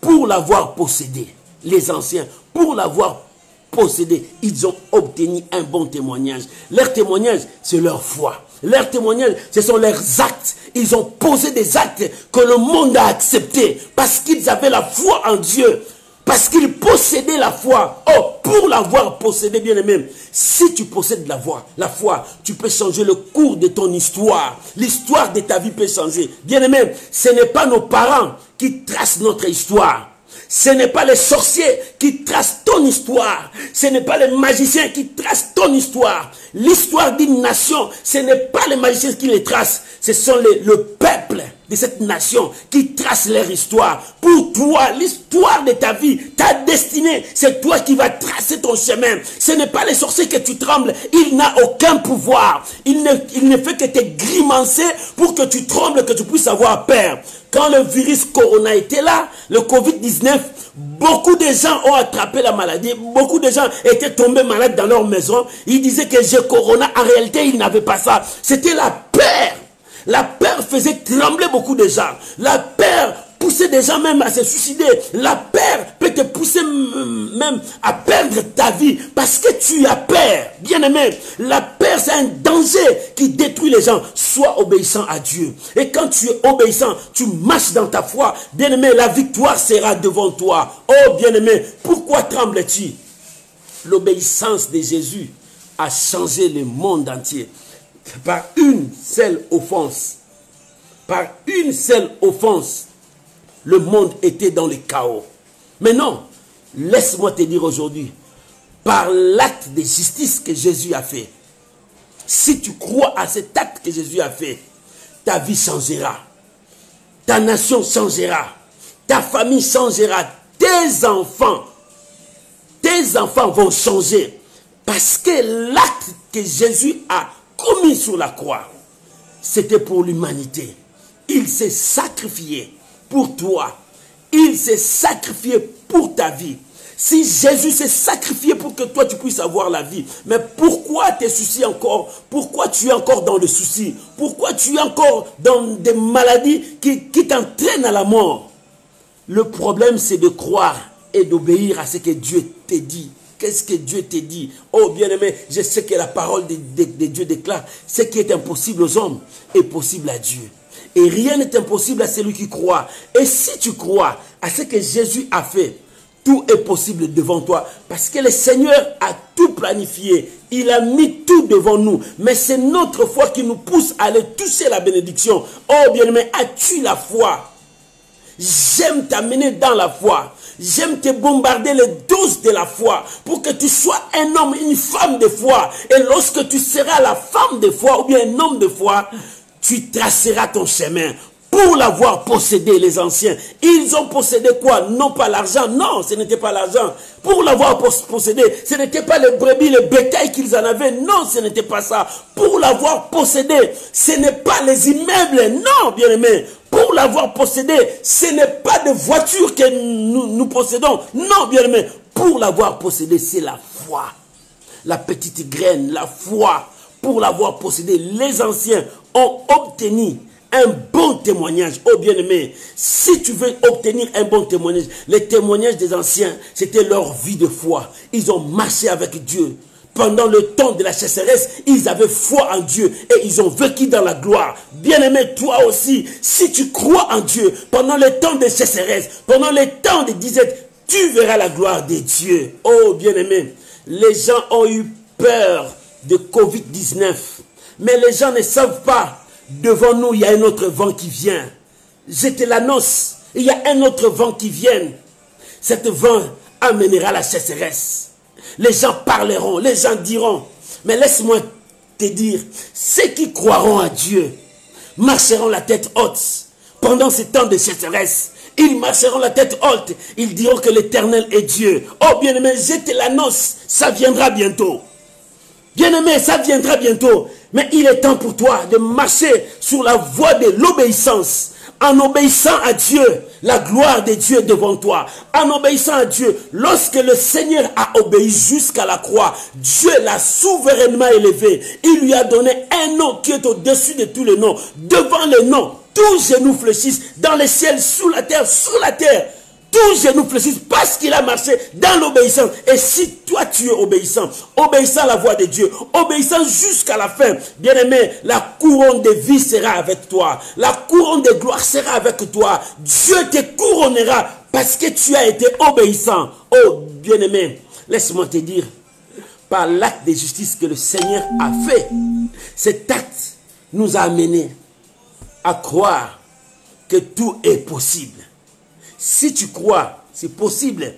Pour l'avoir possédé, les anciens, pour l'avoir possédé, ils ont obtenu un bon témoignage. Leur témoignage, c'est leur foi. Leur témoignage, ce sont leurs actes. Ils ont posé des actes que le monde a acceptés parce qu'ils avaient la foi en Dieu. Parce qu'ils possédaient la foi. Oh, pour l'avoir possédé, bien-aimé, si tu possèdes la foi, tu peux changer le cours de ton histoire. L'histoire de ta vie peut changer. Bien-aimé, ce n'est pas nos parents qui tracent notre histoire. Ce n'est pas les sorciers qui tracent ton histoire. Ce n'est pas les magiciens qui tracent ton histoire. L'histoire d'une nation, ce n'est pas les magiciens qui les tracent. Ce sont le peuple de cette nation qui trace leur histoire. Pour toi, l'histoire de ta vie, ta destinée, c'est toi qui vas tracer ton chemin. Ce n'est pas les sorciers que tu trembles. Il n'a aucun pouvoir. Il ne fait que te grimacer pour que tu trembles, que tu puisses avoir peur. Quand le virus Corona était là, le Covid-19, beaucoup de gens ont attrapé la maladie. Beaucoup de gens étaient tombés malades dans leur maison. Ils disaient que j'ai Corona. En réalité, ils n'avaient pas ça. C'était la peur. La peur faisait trembler beaucoup de gens. La peur poussait des gens même à se suicider. La peur peut te pousser même à perdre ta vie parce que tu as peur. Bien-aimé, la peur c'est un danger qui détruit les gens. Sois obéissant à Dieu. Et quand tu es obéissant, tu marches dans ta foi. Bien-aimé, la victoire sera devant toi. Oh bien-aimé, pourquoi trembles-tu? L'obéissance de Jésus a changé le monde entier. Par une seule offense, le monde était dans le chaos. Mais non, laisse-moi te dire aujourd'hui, par l'acte de justice que Jésus a fait, si tu crois à cet acte que Jésus a fait, ta vie changera, ta nation changera, ta famille changera, tes enfants vont changer. Parce que l'acte que Jésus a commis sur la croix, c'était pour l'humanité. Il s'est sacrifié pour toi. Il s'est sacrifié pour ta vie. Si Jésus s'est sacrifié pour que toi tu puisses avoir la vie, mais pourquoi tes soucis encore? Pourquoi tu es encore dans le souci? Pourquoi tu es encore dans des maladies qui t'entraînent à la mort? Le problème c'est de croire et d'obéir à ce que Dieu te dit. Qu'est-ce que Dieu te dit? Oh bien-aimé, je sais que la parole de Dieu déclare, ce qui est impossible aux hommes est possible à Dieu. Et rien n'est impossible à celui qui croit. Et si tu crois à ce que Jésus a fait, tout est possible devant toi. Parce que le Seigneur a tout planifié. Il a mis tout devant nous. Mais c'est notre foi qui nous pousse à aller toucher la bénédiction. Oh bien-aimé, as-tu la foi? J'aime t'amener dans la foi. J'aime te bombarder les doses de la foi pour que tu sois un homme, une femme de foi. Et lorsque tu seras la femme de foi ou bien un homme de foi, tu traceras ton chemin. Pour l'avoir possédé, les anciens, ils ont possédé quoi? Non pas l'argent, non, ce n'était pas l'argent. Pour l'avoir possédé, ce n'était pas les brebis, les bétails qu'ils en avaient, non, ce n'était pas ça. Pour l'avoir possédé, ce n'est pas les immeubles, non, bien aimé. Pour l'avoir possédé, ce n'est pas de voitures que nous possédons, non, bien aimé. Pour l'avoir possédé, c'est la foi. La petite graine, la foi. Pour l'avoir possédé, les anciens ont obtenu un bon témoignage. Oh bien-aimé, si tu veux obtenir un bon témoignage, les témoignages des anciens, c'était leur vie de foi. Ils ont marché avec Dieu. Pendant le temps de la sécheresse, ils avaient foi en Dieu et ils ont vécu dans la gloire. Bien-aimé, toi aussi, si tu crois en Dieu, pendant le temps de sécheresse, pendant le temps de disette, tu verras la gloire de Dieu. Oh bien-aimé, les gens ont eu peur de Covid-19, mais les gens ne savent pas. Devant nous, il y a un autre vent qui vient. Je te l'annonce. Il y a un autre vent qui vient. Cet vent amènera la sécheresse. Les gens parleront, les gens diront. Mais laisse-moi te dire, ceux qui croiront à Dieu marcheront la tête haute. Pendant ces temps de sécheresse, ils marcheront la tête haute. Ils diront que l'Éternel est Dieu. Oh bien-aimé, je te l'annonce. Ça viendra bientôt. Bien-aimé, ça viendra bientôt. Mais il est temps pour toi de marcher sur la voie de l'obéissance. En obéissant à Dieu, la gloire de Dieu est devant toi. En obéissant à Dieu, lorsque le Seigneur a obéi jusqu'à la croix, Dieu l'a souverainement élevé. Il lui a donné un nom qui est au-dessus de tous les noms. Devant le nom, tous genoux fléchissent dans les ciels, sous la terre, sur la terre. Tous genoux fléchissent parce qu'il a marché dans l'obéissance. Et si toi tu es obéissant, obéissant à la voix de Dieu, obéissant jusqu'à la fin, bien-aimé, la couronne de vie sera avec toi. La couronne de gloire sera avec toi. Dieu te couronnera parce que tu as été obéissant. Oh bien-aimé, laisse-moi te dire, par l'acte de justice que le Seigneur a fait, cet acte nous a amenés à croire que tout est possible. Si tu crois, c'est possible,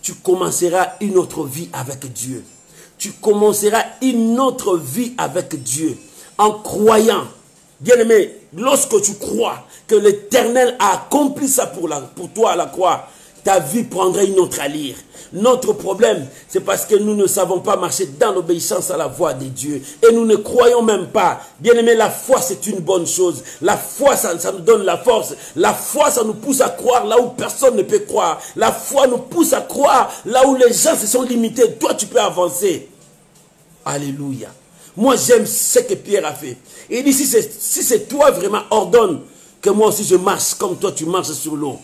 tu commenceras une autre vie avec Dieu. Tu commenceras une autre vie avec Dieu en croyant. Bien-aimé, lorsque tu crois que l'Éternel a accompli ça pour toi à la croix, ta vie prendra une autre allure. Notre problème, c'est parce que nous ne savons pas marcher dans l'obéissance à la voix de Dieu. Et nous ne croyons même pas. Bien-aimé, la foi, c'est une bonne chose. La foi, ça nous donne la force. La foi, ça nous pousse à croire là où personne ne peut croire. La foi nous pousse à croire là où les gens se sont limités. Toi, tu peux avancer. Alléluia. Moi, j'aime ce que Pierre a fait. Il dit, si c'est toi vraiment, ordonne que moi aussi je marche comme toi, tu marches sur l'eau.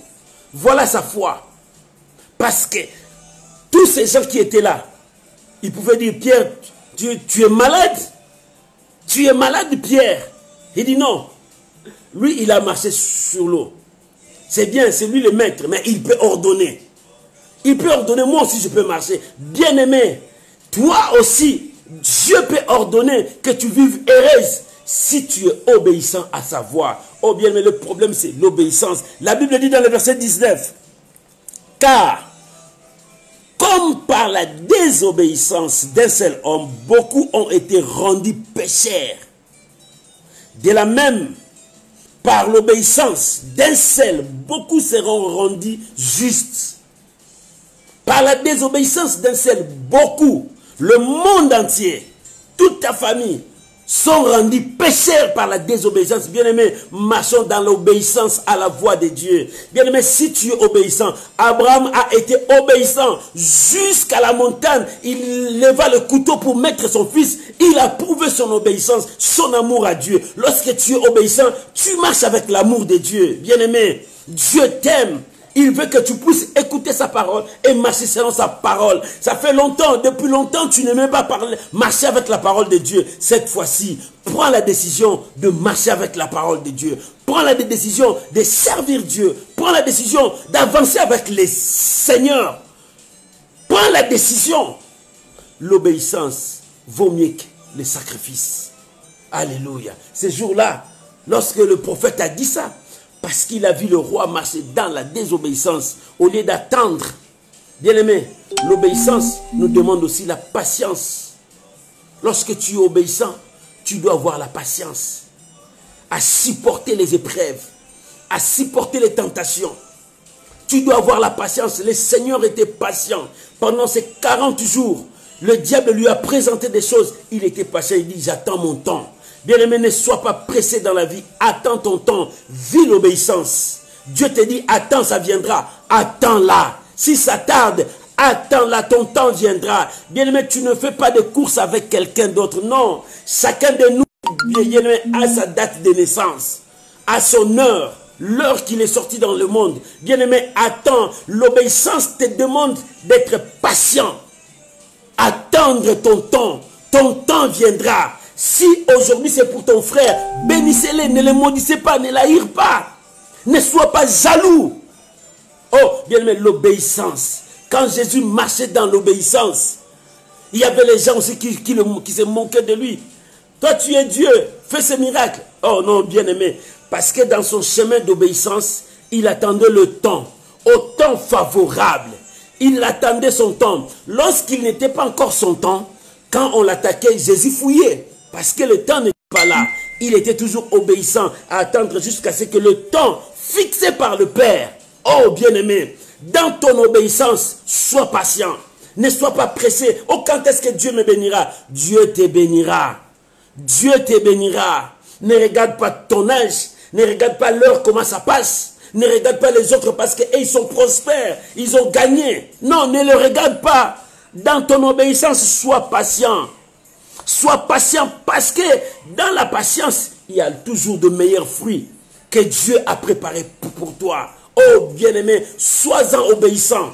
Voilà sa foi. Parce que tous ces gens qui étaient là, ils pouvaient dire, Pierre, tu es malade? Tu es malade, Pierre? Il dit non. Lui, il a marché sur l'eau. C'est bien, c'est lui le maître, mais il peut ordonner. Il peut ordonner, moi aussi je peux marcher. Bien-aimé, toi aussi, Dieu peut ordonner que tu vives heureuse si tu es obéissant à sa voix. Oh bien, mais le problème c'est l'obéissance. La Bible dit dans le verset 19, car comme par la désobéissance d'un seul homme, beaucoup ont été rendus pécheurs. De la même, par l'obéissance d'un seul, beaucoup seront rendus justes. Par la désobéissance d'un seul, beaucoup, le monde entier, toute ta famille, sont rendus pécheurs par la désobéissance. Bien-aimé, marchons dans l'obéissance à la voix de Dieu. Bien-aimé, si tu es obéissant, Abraham a été obéissant jusqu'à la montagne. Il leva le couteau pour mettre son fils. Il a prouvé son obéissance, son amour à Dieu. Lorsque tu es obéissant, tu marches avec l'amour de Dieu. Bien-aimé, Dieu t'aime. Il veut que tu puisses écouter sa parole et marcher selon sa parole. Ça fait longtemps, depuis longtemps, tu n'aimais pas marcher avec la parole de Dieu. Cette fois-ci, prends la décision de marcher avec la parole de Dieu. Prends la décision de servir Dieu. Prends la décision d'avancer avec les seigneurs. Prends la décision. L'obéissance vaut mieux que les sacrifices. Alléluia. Ces jours-là, lorsque le prophète a dit ça, Parce qu'il a vu le roi marcher dans la désobéissance au lieu d'attendre. Bien-aimé, l'obéissance nous demande aussi la patience. Lorsque tu es obéissant, tu dois avoir la patience à supporter les épreuves, à supporter les tentations. Tu dois avoir la patience. Le Seigneur était patient. Pendant ces 40 jours, le diable lui a présenté des choses. Il était patient, il dit, j'attends mon temps. Bien-aimé, ne sois pas pressé dans la vie. Attends ton temps. Vis l'obéissance. Dieu te dit, attends, ça viendra. Attends-la. Si ça tarde, attends-la, ton temps viendra. Bien-aimé, tu ne fais pas de course avec quelqu'un d'autre. Non. Chacun de nous, bien-aimé, a sa date de naissance, à son heure, l'heure qu'il est sorti dans le monde. Bien-aimé, attends. L'obéissance te demande d'être patient. Attendre ton temps. Ton temps viendra. Si aujourd'hui c'est pour ton frère, bénissez-les, ne les maudissez pas, ne l'haïr pas. Ne sois pas jaloux. Oh, bien-aimé, l'obéissance. Quand Jésus marchait dans l'obéissance, il y avait les gens aussi qui se moquaient de lui. Toi, tu es Dieu, fais ce miracle. Oh non, bien-aimé, parce que dans son chemin d'obéissance, il attendait le temps, au temps favorable. Il attendait son temps. Lorsqu'il n'était pas encore son temps, quand on l'attaquait, Jésus fouillait. Parce que le temps n'était pas là. Il était toujours obéissant à attendre jusqu'à ce que le temps fixé par le Père. Oh bien-aimé, dans ton obéissance, sois patient. Ne sois pas pressé. Oh, quand est-ce que Dieu me bénira? Dieu te bénira. Dieu te bénira. Ne regarde pas ton âge. Ne regarde pas l'heure, comment ça passe. Ne regarde pas les autres parce qu'ils sont prospères. Ils ont gagné. Non, ne le regarde pas. Dans ton obéissance, sois patient. Sois patient parce que dans la patience, il y a toujours de meilleurs fruits que Dieu a préparés pour toi. Oh bien-aimé, sois-en obéissant.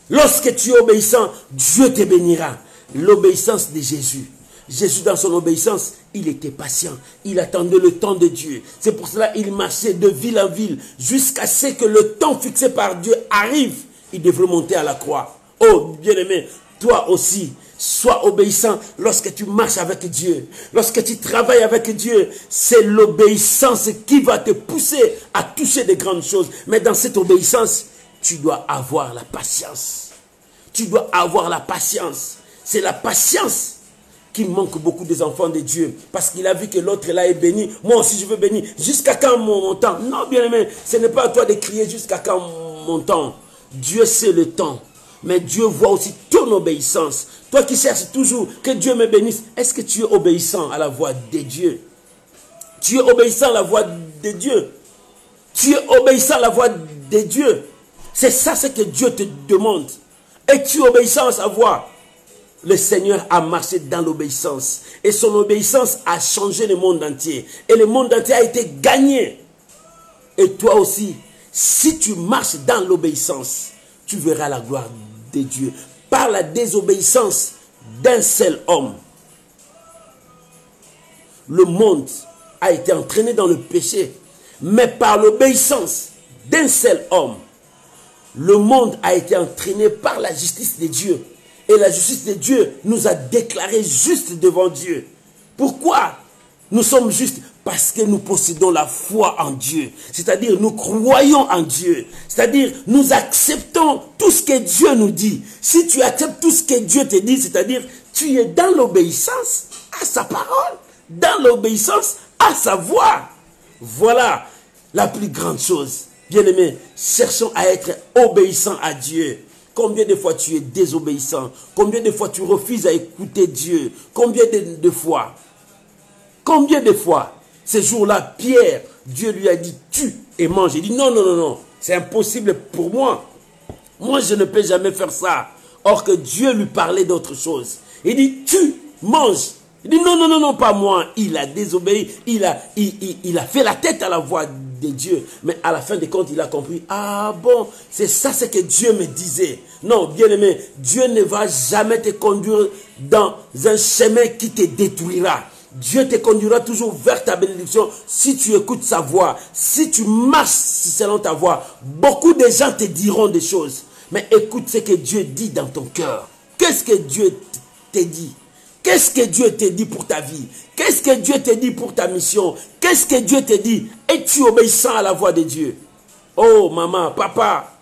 Lorsque tu es obéissant, Dieu te bénira. L'obéissance de Jésus. Jésus, dans son obéissance, il était patient. Il attendait le temps de Dieu. C'est pour cela qu'il marchait de ville en ville jusqu'à ce que le temps fixé par Dieu arrive. Il devrait monter à la croix. Oh bien-aimé, toi aussi, sois obéissant lorsque tu marches avec Dieu. Lorsque tu travailles avec Dieu, c'est l'obéissance qui va te pousser à toucher de grandes choses. Mais dans cette obéissance, tu dois avoir la patience. Tu dois avoir la patience. C'est la patience qui manque beaucoup des enfants de Dieu. Parce qu'il a vu que l'autre là est béni. Moi aussi je veux bénir. Jusqu'à quand mon temps? Non, bien aimé, ce n'est pas à toi de crier jusqu'à quand mon temps. Dieu sait le temps. Mais Dieu voit aussi ton obéissance. Toi qui cherches toujours que Dieu me bénisse, est-ce que tu es obéissant à la voix de Dieu? Tu es obéissant à la voix de Dieu. Tu es obéissant à la voix de Dieu. C'est ça ce que Dieu te demande. Es-tu obéissant à sa voix? Le Seigneur a marché dans l'obéissance. Et son obéissance a changé le monde entier. Et le monde entier a été gagné. Et toi aussi, si tu marches dans l'obéissance, tu verras la gloire de Dieu. Par la désobéissance d'un seul homme, le monde a été entraîné dans le péché. Mais par l'obéissance d'un seul homme, le monde a été entraîné par la justice de Dieu. Et la justice de Dieu nous a déclarés justes devant Dieu. Pourquoi nous sommes justes? Parce que nous possédons la foi en Dieu. C'est-à-dire nous croyons en Dieu. C'est-à-dire nous acceptons tout ce que Dieu nous dit. Si tu acceptes tout ce que Dieu te dit, c'est-à-dire tu es dans l'obéissance à sa parole. Dans l'obéissance à sa voix. Voilà la plus grande chose. Bien-aimés, cherchons à être obéissants à Dieu. Combien de fois tu es désobéissant? Combien de fois tu refuses à écouter Dieu? Combien de fois? Combien de fois? Ce jour-là, Pierre, Dieu lui a dit, tue et mange. Il dit, non, non, non, non, c'est impossible pour moi. Moi, je ne peux jamais faire ça. Or que Dieu lui parlait d'autre chose. Il dit, tue, mange. Il dit, non, non, non, non, pas moi. Il a désobéi. Il a fait la tête à la voix de Dieu. Mais à la fin des comptes, il a compris, ah bon, c'est ça ce que Dieu me disait. Non, bien aimé, Dieu ne va jamais te conduire dans un chemin qui te détruira. Dieu te conduira toujours vers ta bénédiction si tu écoutes sa voix. Si tu marches selon ta voix, beaucoup de gens te diront des choses. Mais écoute ce que Dieu dit dans ton cœur. Qu'est-ce que Dieu te dit? Qu'est-ce que Dieu te dit pour ta vie? Qu'est-ce que Dieu te dit pour ta mission? Qu'est-ce que Dieu te dit? Es-tu obéissant à la voix de Dieu? Oh maman, papa,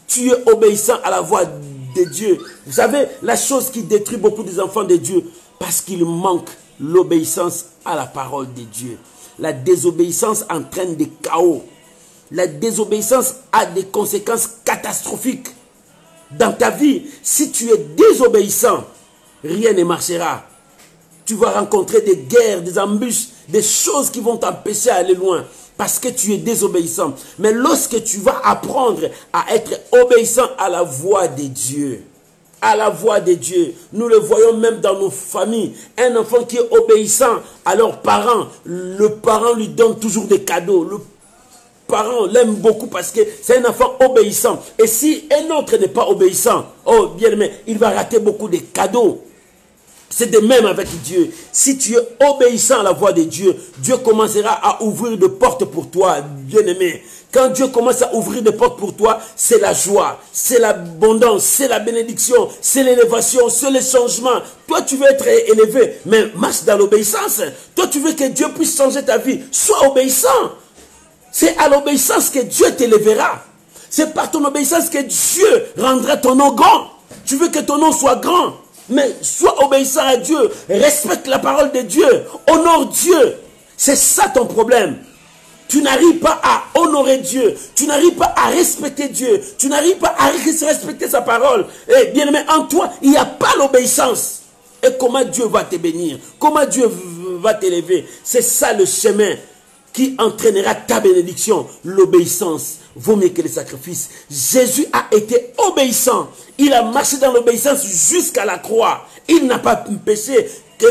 tu es obéissant à la voix de Dieu. Vous savez, la chose qui détruit beaucoup des enfants de Dieu, parce qu'il manque l'obéissance à la parole de Dieu. La désobéissance entraîne des chaos. La désobéissance a des conséquences catastrophiques dans ta vie. Si tu es désobéissant, rien ne marchera. Tu vas rencontrer des guerres, des embûches, des choses qui vont t'empêcher d'aller loin parce que tu es désobéissant. Mais lorsque tu vas apprendre à être obéissant à la voix de Dieu, à la voix de Dieu, nous le voyons même dans nos familles. Un enfant qui est obéissant à leurs parents, le parent lui donne toujours des cadeaux. Le parent l'aime beaucoup parce que c'est un enfant obéissant. Et si un autre n'est pas obéissant, oh bien aimé, il va rater beaucoup de cadeaux. C'est de même avec Dieu. Si tu es obéissant à la voix de Dieu, Dieu commencera à ouvrir des portes pour toi, bien-aimé. Quand Dieu commence à ouvrir des portes pour toi, c'est la joie, c'est l'abondance, c'est la bénédiction, c'est l'élévation, c'est le changement. Toi, tu veux être élevé, mais marche dans l'obéissance. Toi, tu veux que Dieu puisse changer ta vie. Sois obéissant. C'est à l'obéissance que Dieu t'élèvera. C'est par ton obéissance que Dieu rendra ton nom grand. Tu veux que ton nom soit grand. Mais sois obéissant à Dieu, respecte la parole de Dieu, honore Dieu. C'est ça ton problème. Tu n'arrives pas à honorer Dieu, tu n'arrives pas à respecter Dieu, tu n'arrives pas à respecter sa parole. Et bien aimé, en toi, il n'y a pas l'obéissance. Et comment Dieu va te bénir? Comment Dieu va t'élever? C'est ça le chemin qui entraînera ta bénédiction. L'obéissance vaut mieux que les sacrifices. Jésus a été obéissant. Il a marché dans l'obéissance jusqu'à la croix. Il n'a pas péché.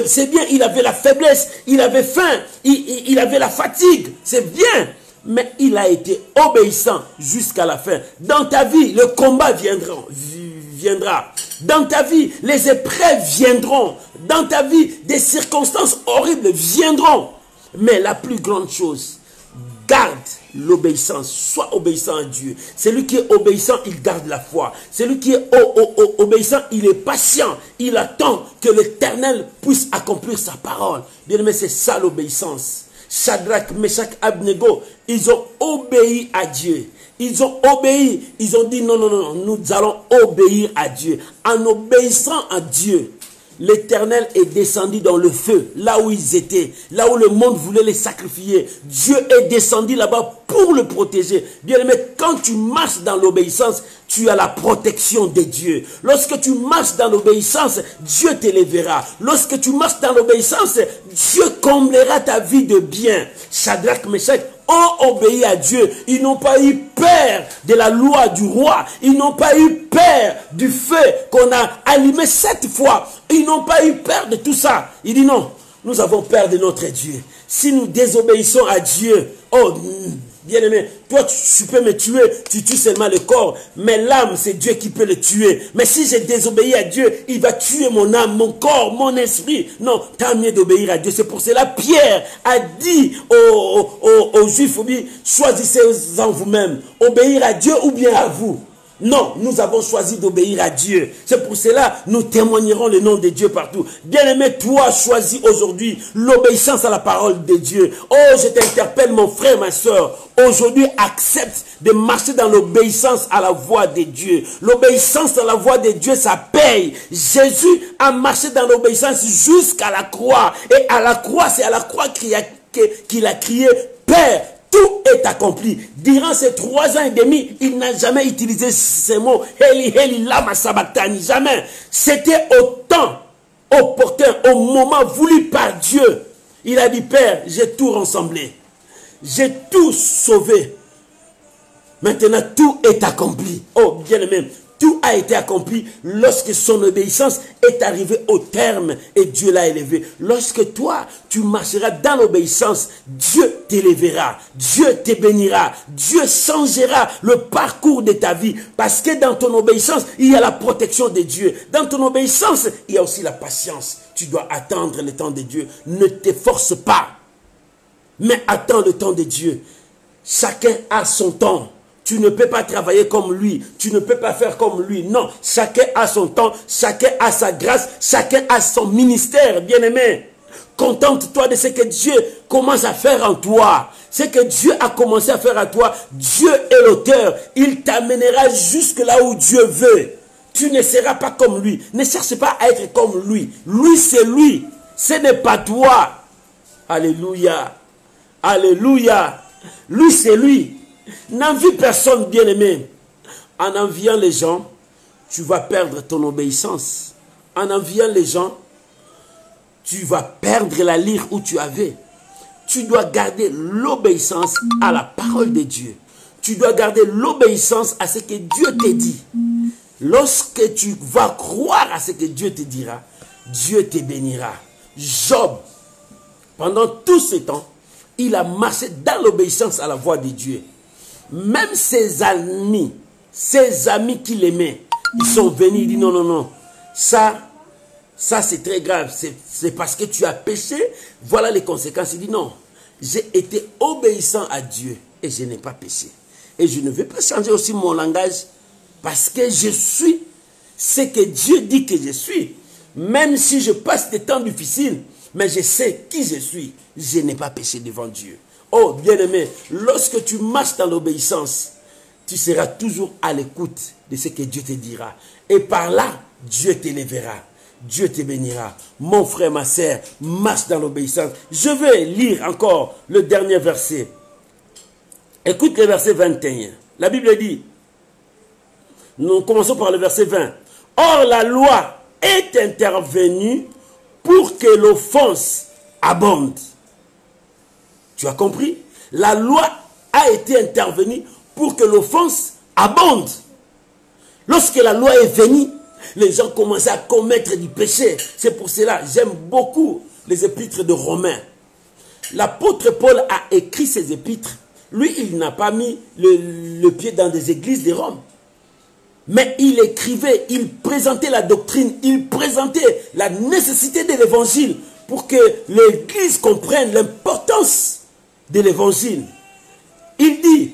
C'est bien, il avait la faiblesse, il avait faim, il avait la fatigue. C'est bien. Mais il a été obéissant jusqu'à la fin. Dans ta vie, le combat viendra. Dans ta vie, les épreuves viendront. Dans ta vie, des circonstances horribles viendront. Mais la plus grande chose, garde l'obéissance. Sois obéissant à Dieu. Celui qui est obéissant, il garde la foi. Celui qui est obéissant, il est patient. Il attend que l'Éternel puisse accomplir sa parole. Bien aimé, c'est ça l'obéissance. Shadrach, Meshach, Abednego, ils ont obéi à Dieu. Ils ont obéi. Ils ont dit non, non, non, nous allons obéir à Dieu. En obéissant à Dieu, l'Éternel est descendu dans le feu, là où ils étaient, là où le monde voulait les sacrifier. Dieu est descendu là-bas pour le protéger. Bien aimé, quand tu marches dans l'obéissance, tu as la protection de Dieu. Lorsque tu marches dans l'obéissance, Dieu t'élèvera. Lorsque tu marches dans l'obéissance, Dieu comblera ta vie de bien. Shadrach, Meshach ont obéi à Dieu. Ils n'ont pas eu peur de la loi du roi. Ils n'ont pas eu peur du feu qu'on a allumé 7 fois. Ils n'ont pas eu peur de tout ça. Il dit non, nous avons peur de notre Dieu. Si nous désobéissons à Dieu, oh bien aimé, toi tu peux me tuer, tu tues seulement le corps, mais l'âme c'est Dieu qui peut le tuer. Mais si j'ai désobéi à Dieu, il va tuer mon âme, mon corps, mon esprit. Non, tant mieux d'obéir à Dieu. C'est pour cela Pierre a dit aux Juifs, choisissez-en vous-même, obéir à Dieu ou bien à vous. Non, nous avons choisi d'obéir à Dieu. C'est pour cela nous témoignerons le nom de Dieu partout. Bien-aimé, toi, choisis aujourd'hui l'obéissance à la parole de Dieu. Oh, je t'interpelle, mon frère, ma soeur. Aujourd'hui, accepte de marcher dans l'obéissance à la voix de Dieu. L'obéissance à la voix de Dieu, ça paye. Jésus a marché dans l'obéissance jusqu'à la croix. Et à la croix, c'est à la croix qu'il a crié, Père, tout est accompli. Durant ces 3 ans et demi, il n'a jamais utilisé ces mots. Heli, Heli, lama sabachthani. Jamais. C'était au temps opportun, au moment voulu par Dieu. Il a dit, Père, j'ai tout rassemblé. J'ai tout sauvé. Maintenant, tout est accompli. Oh, bien aimé. Tout a été accompli lorsque son obéissance est arrivée au terme et Dieu l'a élevé. Lorsque toi, tu marcheras dans l'obéissance, Dieu t'élèvera, Dieu te bénira, Dieu changera le parcours de ta vie. Parce que dans ton obéissance, il y a la protection de Dieu. Dans ton obéissance, il y a aussi la patience. Tu dois attendre le temps de Dieu. Ne te force pas, mais attends le temps de Dieu. Chacun a son temps. Tu ne peux pas travailler comme lui. Tu ne peux pas faire comme lui. Non, chacun a son temps, chacun a sa grâce, chacun a son ministère, bien-aimé. Contente-toi de ce que Dieu commence à faire en toi. Ce que Dieu a commencé à faire à toi, Dieu est l'auteur. Il t'amènera jusque là où Dieu veut. Tu ne seras pas comme lui. Ne cherche pas à être comme lui. Lui, c'est lui. Ce n'est pas toi. Alléluia. Alléluia. Lui, c'est lui. N'envie personne, bien-aimé. En enviant les gens, tu vas perdre ton obéissance. En enviant les gens, tu vas perdre la lyre où tu avais. Tu dois garder l'obéissance à la parole de Dieu. Tu dois garder l'obéissance à ce que Dieu te dit. Lorsque tu vas croire à ce que Dieu te dira, Dieu te bénira. Job, pendant tout ce temps, il a marché dans l'obéissance à la voix de Dieu. Même ses amis qui l'aimaient, ils sont venus, ils disent non, non, non, ça c'est très grave, c'est parce que tu as péché, voilà les conséquences. Il dit non, j'ai été obéissant à Dieu et je n'ai pas péché. Et je ne vais pas changer aussi mon langage parce que je suis ce que Dieu dit que je suis. Même si je passe des temps difficiles, mais je sais qui je suis, je n'ai pas péché devant Dieu. Oh, bien-aimé, lorsque tu marches dans l'obéissance, tu seras toujours à l'écoute de ce que Dieu te dira. Et par là, Dieu t'élèvera. Dieu te bénira. Mon frère, ma sœur, marche dans l'obéissance. Je vais lire encore le dernier verset. Écoute le verset 21. La Bible dit, nous commençons par le verset 20. Or, la loi est intervenue pour que l'offense abonde. Tu as compris? La loi a été intervenue pour que l'offense abonde. Lorsque la loi est venue, les gens commençaient à commettre du péché. C'est pour cela que j'aime beaucoup les épîtres de Romains. L'apôtre Paul a écrit ces épîtres. Lui, il n'a pas mis le pied dans des églises de Rome. Mais il écrivait, il présentait la doctrine, il présentait la nécessité de l'évangile pour que l'église comprenne l'importance de l'évangile. Il dit,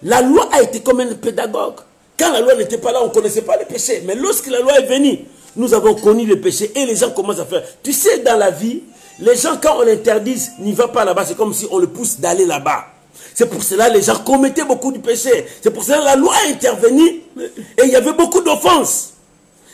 la loi a été comme un pédagogue. Quand la loi n'était pas là, on ne connaissait pas le péché. Mais lorsque la loi est venue, nous avons connu le péché et les gens commencent à faire. Tu sais, dans la vie, les gens, quand on interdise, n'y va pas là-bas, c'est comme si on le pousse d'aller là-bas. C'est pour cela que les gens commettaient beaucoup de péchés. C'est pour cela que la loi a intervenu et il y avait beaucoup d'offenses.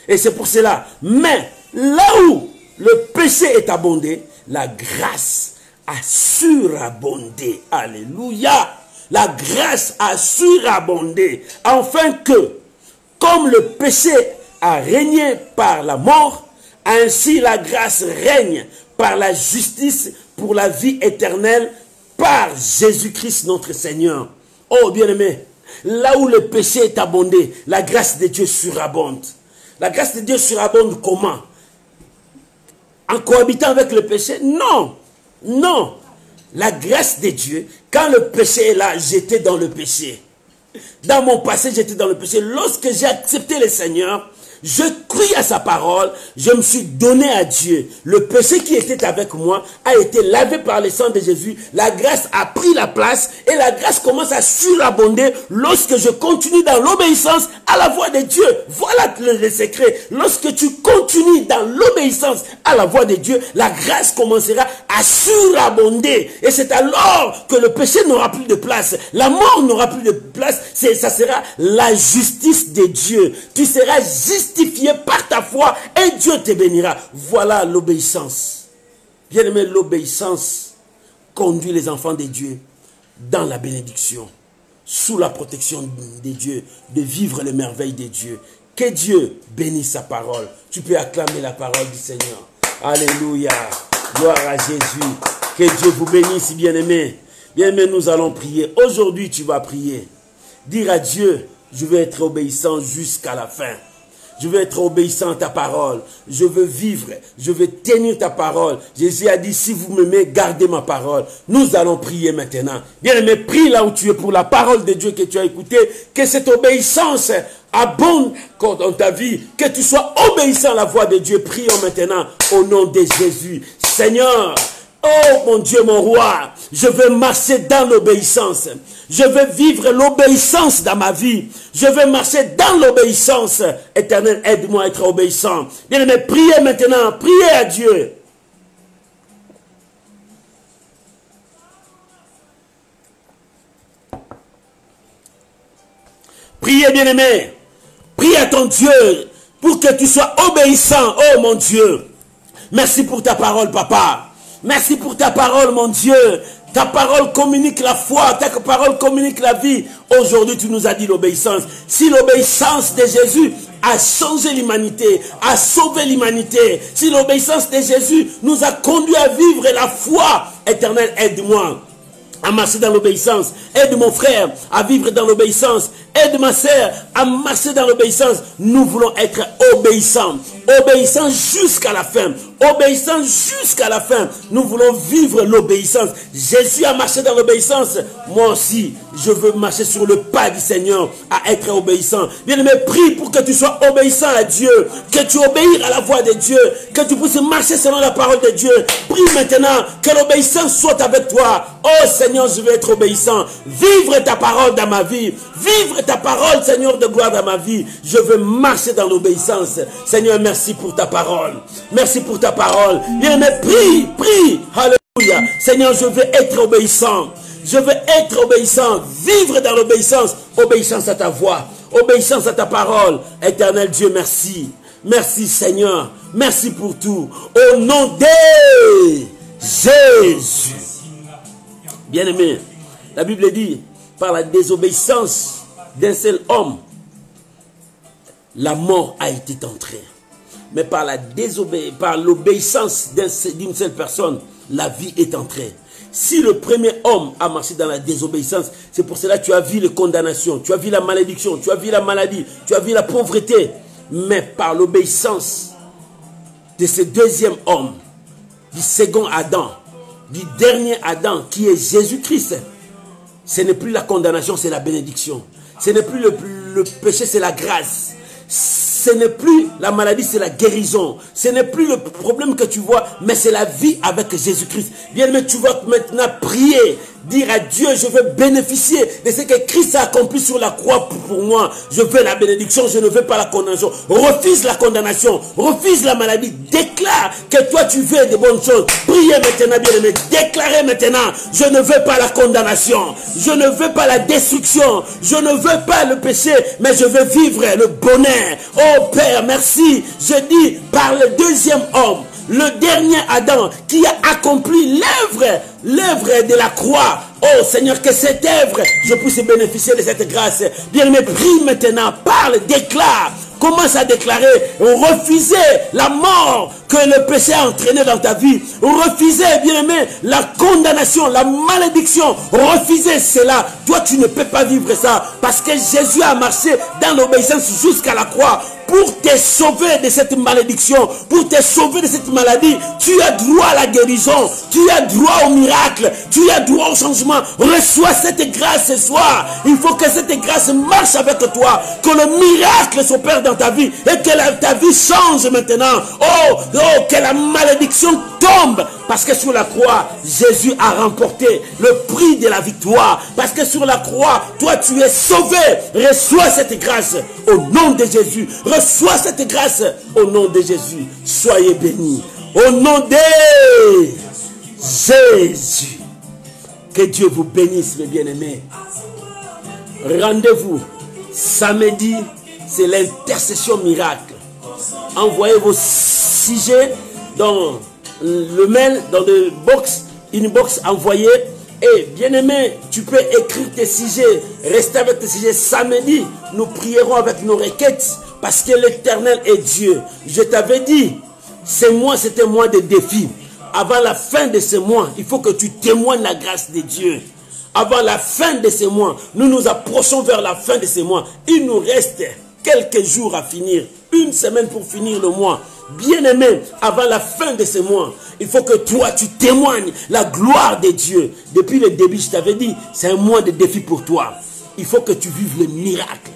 Et c'est pour cela. Mais là où le péché est abondé, la grâce a surabondé. Alléluia. La grâce a surabondé. Afin que, comme le péché a régné par la mort, ainsi la grâce règne par la justice pour la vie éternelle par Jésus-Christ notre Seigneur. Oh bien-aimé, là où le péché est abondé, la grâce de Dieu surabonde. La grâce de Dieu surabonde comment? En cohabitant avec le péché? Non, non. La grâce de Dieu, quand le péché est là, j'étais dans le péché. Dans mon passé, j'étais dans le péché. Lorsque j'ai accepté le Seigneur, je crie à sa parole, je me suis donné à Dieu. Le péché qui était avec moi a été lavé par le sang de Jésus. La grâce a pris la place et la grâce commence à surabonder lorsque je continue dans l'obéissance à la voix de Dieu. Voilà le secret. Lorsque tu continues dans l'obéissance à la voix de Dieu, la grâce commencera à surabonder. Et c'est alors que le péché n'aura plus de place. La mort n'aura plus de place. Ça sera la justice de Dieu. Tu seras justifié par ta foi et Dieu te bénira. Voilà l'obéissance. Bien-aimé, l'obéissance conduit les enfants de Dieu dans la bénédiction, sous la protection de Dieu, de vivre les merveilles de Dieu. Que Dieu bénisse sa parole. Tu peux acclamer la parole du Seigneur. Alléluia. Gloire à Jésus. Que Dieu vous bénisse, bien-aimé. Bien-aimé, nous allons prier. Aujourd'hui, tu vas prier. Dire à Dieu, je vais être obéissant jusqu'à la fin. Je veux être obéissant à ta parole. Je veux vivre. Je veux tenir ta parole. Jésus a dit, si vous m'aimez, gardez ma parole. Nous allons prier maintenant. Bien-aimé, prie là où tu es pour la parole de Dieu que tu as écoutée. Que cette obéissance abonde dans ta vie. Que tu sois obéissant à la voix de Dieu. Prions maintenant au nom de Jésus. Seigneur, Oh mon Dieu, mon roi, je veux marcher dans l'obéissance. Je veux vivre l'obéissance dans ma vie. Je veux marcher dans l'obéissance. Éternel, aide-moi à être obéissant. Bien-aimé, priez maintenant, priez à Dieu. Priez, bien-aimé. Prie à ton Dieu pour que tu sois obéissant. Oh mon Dieu. Merci pour ta parole, papa. Merci pour ta parole, mon Dieu. Ta parole communique la foi. Ta parole communique la vie. Aujourd'hui, tu nous as dit l'obéissance. Si l'obéissance de Jésus a changé l'humanité, a sauvé l'humanité, si l'obéissance de Jésus nous a conduit à vivre la foi, Éternel, aide-moi à marcher dans l'obéissance. Aide mon frère à vivre dans l'obéissance. Aide ma sœur à marcher dans l'obéissance. Nous voulons être obéissants. Obéissants jusqu'à la fin. Obéissants jusqu'à la fin. Nous voulons vivre l'obéissance. Jésus a marché dans l'obéissance. Moi aussi, je veux marcher sur le pas du Seigneur à être obéissant. Bien-aimé, prie pour que tu sois obéissant à Dieu. Que tu obéisses à la voix de Dieu. Que tu puisses marcher selon la parole de Dieu. Prie maintenant que l'obéissance soit avec toi. Oh Seigneur, je veux être obéissant. Vivre ta parole dans ma vie. Vivre ta parole, Seigneur de gloire, dans ma vie. Je veux marcher dans l'obéissance. Seigneur, merci pour ta parole. Merci pour ta parole. Bien-aimé, prie, prie. Alléluia. Seigneur, je veux être obéissant. Je veux être obéissant. Vivre dans l'obéissance. Obéissance à ta voix. Obéissance à ta parole. Éternel Dieu, merci. Merci Seigneur. Merci pour tout. Au nom de Jésus. Bien-aimé, la Bible dit, par la désobéissance d'un seul homme, la mort a été entrée. Mais par l'obéissance d'une seule personne, la vie est entrée. Si le premier homme a marché dans la désobéissance, c'est pour cela que tu as vu les condamnations, tu as vu la malédiction, tu as vu la maladie, tu as vu la pauvreté. Mais par l'obéissance de ce deuxième homme, du second Adam, du dernier Adam qui est Jésus-Christ, ce n'est plus la condamnation, c'est la bénédiction. Ce n'est plus le péché, c'est la grâce. Ce n'est plus la maladie, c'est la guérison. Ce n'est plus le problème que tu vois, mais c'est la vie avec Jésus-Christ. Bien-aimé, tu vas maintenant prier, dire à Dieu, je veux bénéficier de ce que Christ a accompli sur la croix pour moi. Je veux la bénédiction, je ne veux pas la condamnation. Refuse la condamnation, refuse la maladie. Déclare que toi tu veux de bonnes choses. Priez maintenant, bien-aimé. Déclarez maintenant, je ne veux pas la condamnation. Je ne veux pas la destruction. Je ne veux pas le péché, mais je veux vivre le bonheur. Oh Père, merci. Je dis par le deuxième homme, le dernier Adam qui a accompli l'œuvre de la croix. Oh Seigneur, que cette œuvre, je puisse bénéficier de cette grâce. Bien-aimé, prie maintenant, parle, déclare. Commence à déclarer, refuser la mort que le péché a entraîné dans ta vie. Refuser, bien-aimé, la condamnation, la malédiction. Refuser cela. Toi, tu ne peux pas vivre ça. Parce que Jésus a marché dans l'obéissance jusqu'à la croix. Pour te sauver de cette malédiction, pour te sauver de cette maladie, tu as droit à la guérison, tu as droit au miracle, tu as droit au changement. Reçois cette grâce ce soir. Il faut que cette grâce marche avec toi, que le miracle s'opère dans ta vie et que ta vie change maintenant. Oh, que la malédiction tombe. Parce que sur la croix, Jésus a remporté le prix de la victoire. Parce que sur la croix, toi tu es sauvé. Reçois cette grâce au nom de Jésus. Reçois cette grâce au nom de Jésus. Soyez bénis. Au nom de Jésus. Que Dieu vous bénisse, mes bien-aimés. Rendez-vous samedi, c'est l'intercession miracle. Envoyez vos sujets dans le mail, dans le box, inbox envoyé. Et bien aimé, tu peux écrire tes sujets, rester avec tes sujets. Samedi, nous prierons avec nos requêtes parce que l'Éternel est Dieu. Je t'avais dit, c'était un mois de défi. Avant la fin de ce mois, il faut que tu témoignes la grâce de Dieu. Avant la fin de ce mois, nous nous approchons vers la fin de ce mois. Il nous reste quelques jours à finir, une semaine pour finir le mois. Bien-aimé, avant la fin de ce mois, il faut que toi, tu témoignes la gloire de Dieu. Depuis le début, je t'avais dit, c'est un mois de défi pour toi. Il faut que tu vives le miracle.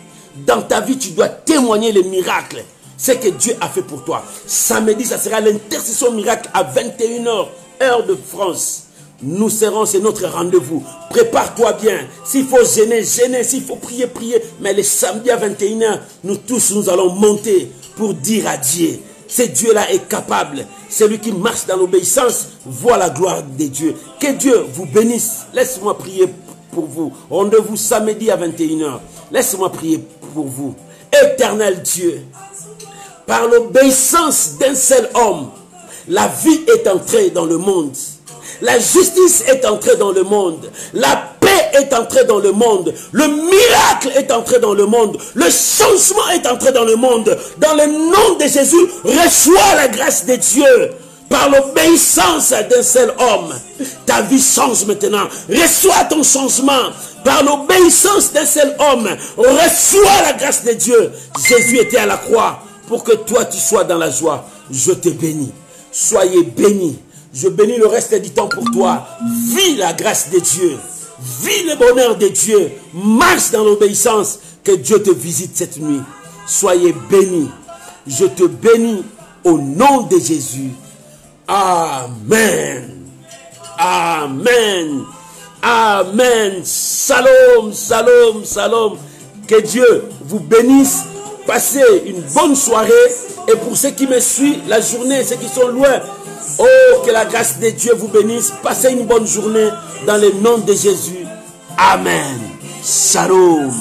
Dans ta vie, tu dois témoigner le miracle. Ce que Dieu a fait pour toi. Samedi, ça sera l'intercession miracle à 21h heure de France. Nous serons, c'est notre rendez-vous. Prépare-toi bien. S'il faut gêner, gêner. S'il faut prier, prier. Mais les samedis à 21h, nous tous, nous allons monter pour dire à Dieu. Ce Dieu-là est capable. Celui qui marche dans l'obéissance voit la gloire de Dieu. Que Dieu vous bénisse. Laisse-moi prier pour vous. Rendez-vous samedi à 21h. Laisse-moi prier pour vous. Éternel Dieu, par l'obéissance d'un seul homme, la vie est entrée dans le monde. La justice est entrée dans le monde. La paix est entrée dans le monde. Le miracle est entré dans le monde. Le changement est entré dans le monde. Dans le nom de Jésus, reçois la grâce de Dieu. Par l'obéissance d'un seul homme, ta vie change maintenant. Reçois ton changement. Par l'obéissance d'un seul homme, reçois la grâce de Dieu. Jésus était à la croix pour que toi tu sois dans la joie. Je te bénis. Soyez bénis. Je bénis le reste du temps pour toi. Vis la grâce de Dieu. Vis le bonheur de Dieu. Marche dans l'obéissance. Que Dieu te visite cette nuit. Soyez bénis. Je te bénis au nom de Jésus. Amen. Amen. Amen. Shalom, shalom, shalom. Que Dieu vous bénisse. Passez une bonne soirée. Et pour ceux qui me suivent la journée, ceux qui sont loin, oh, que la grâce de Dieu vous bénisse. Passez une bonne journée dans le nom de Jésus. Amen. Shalom.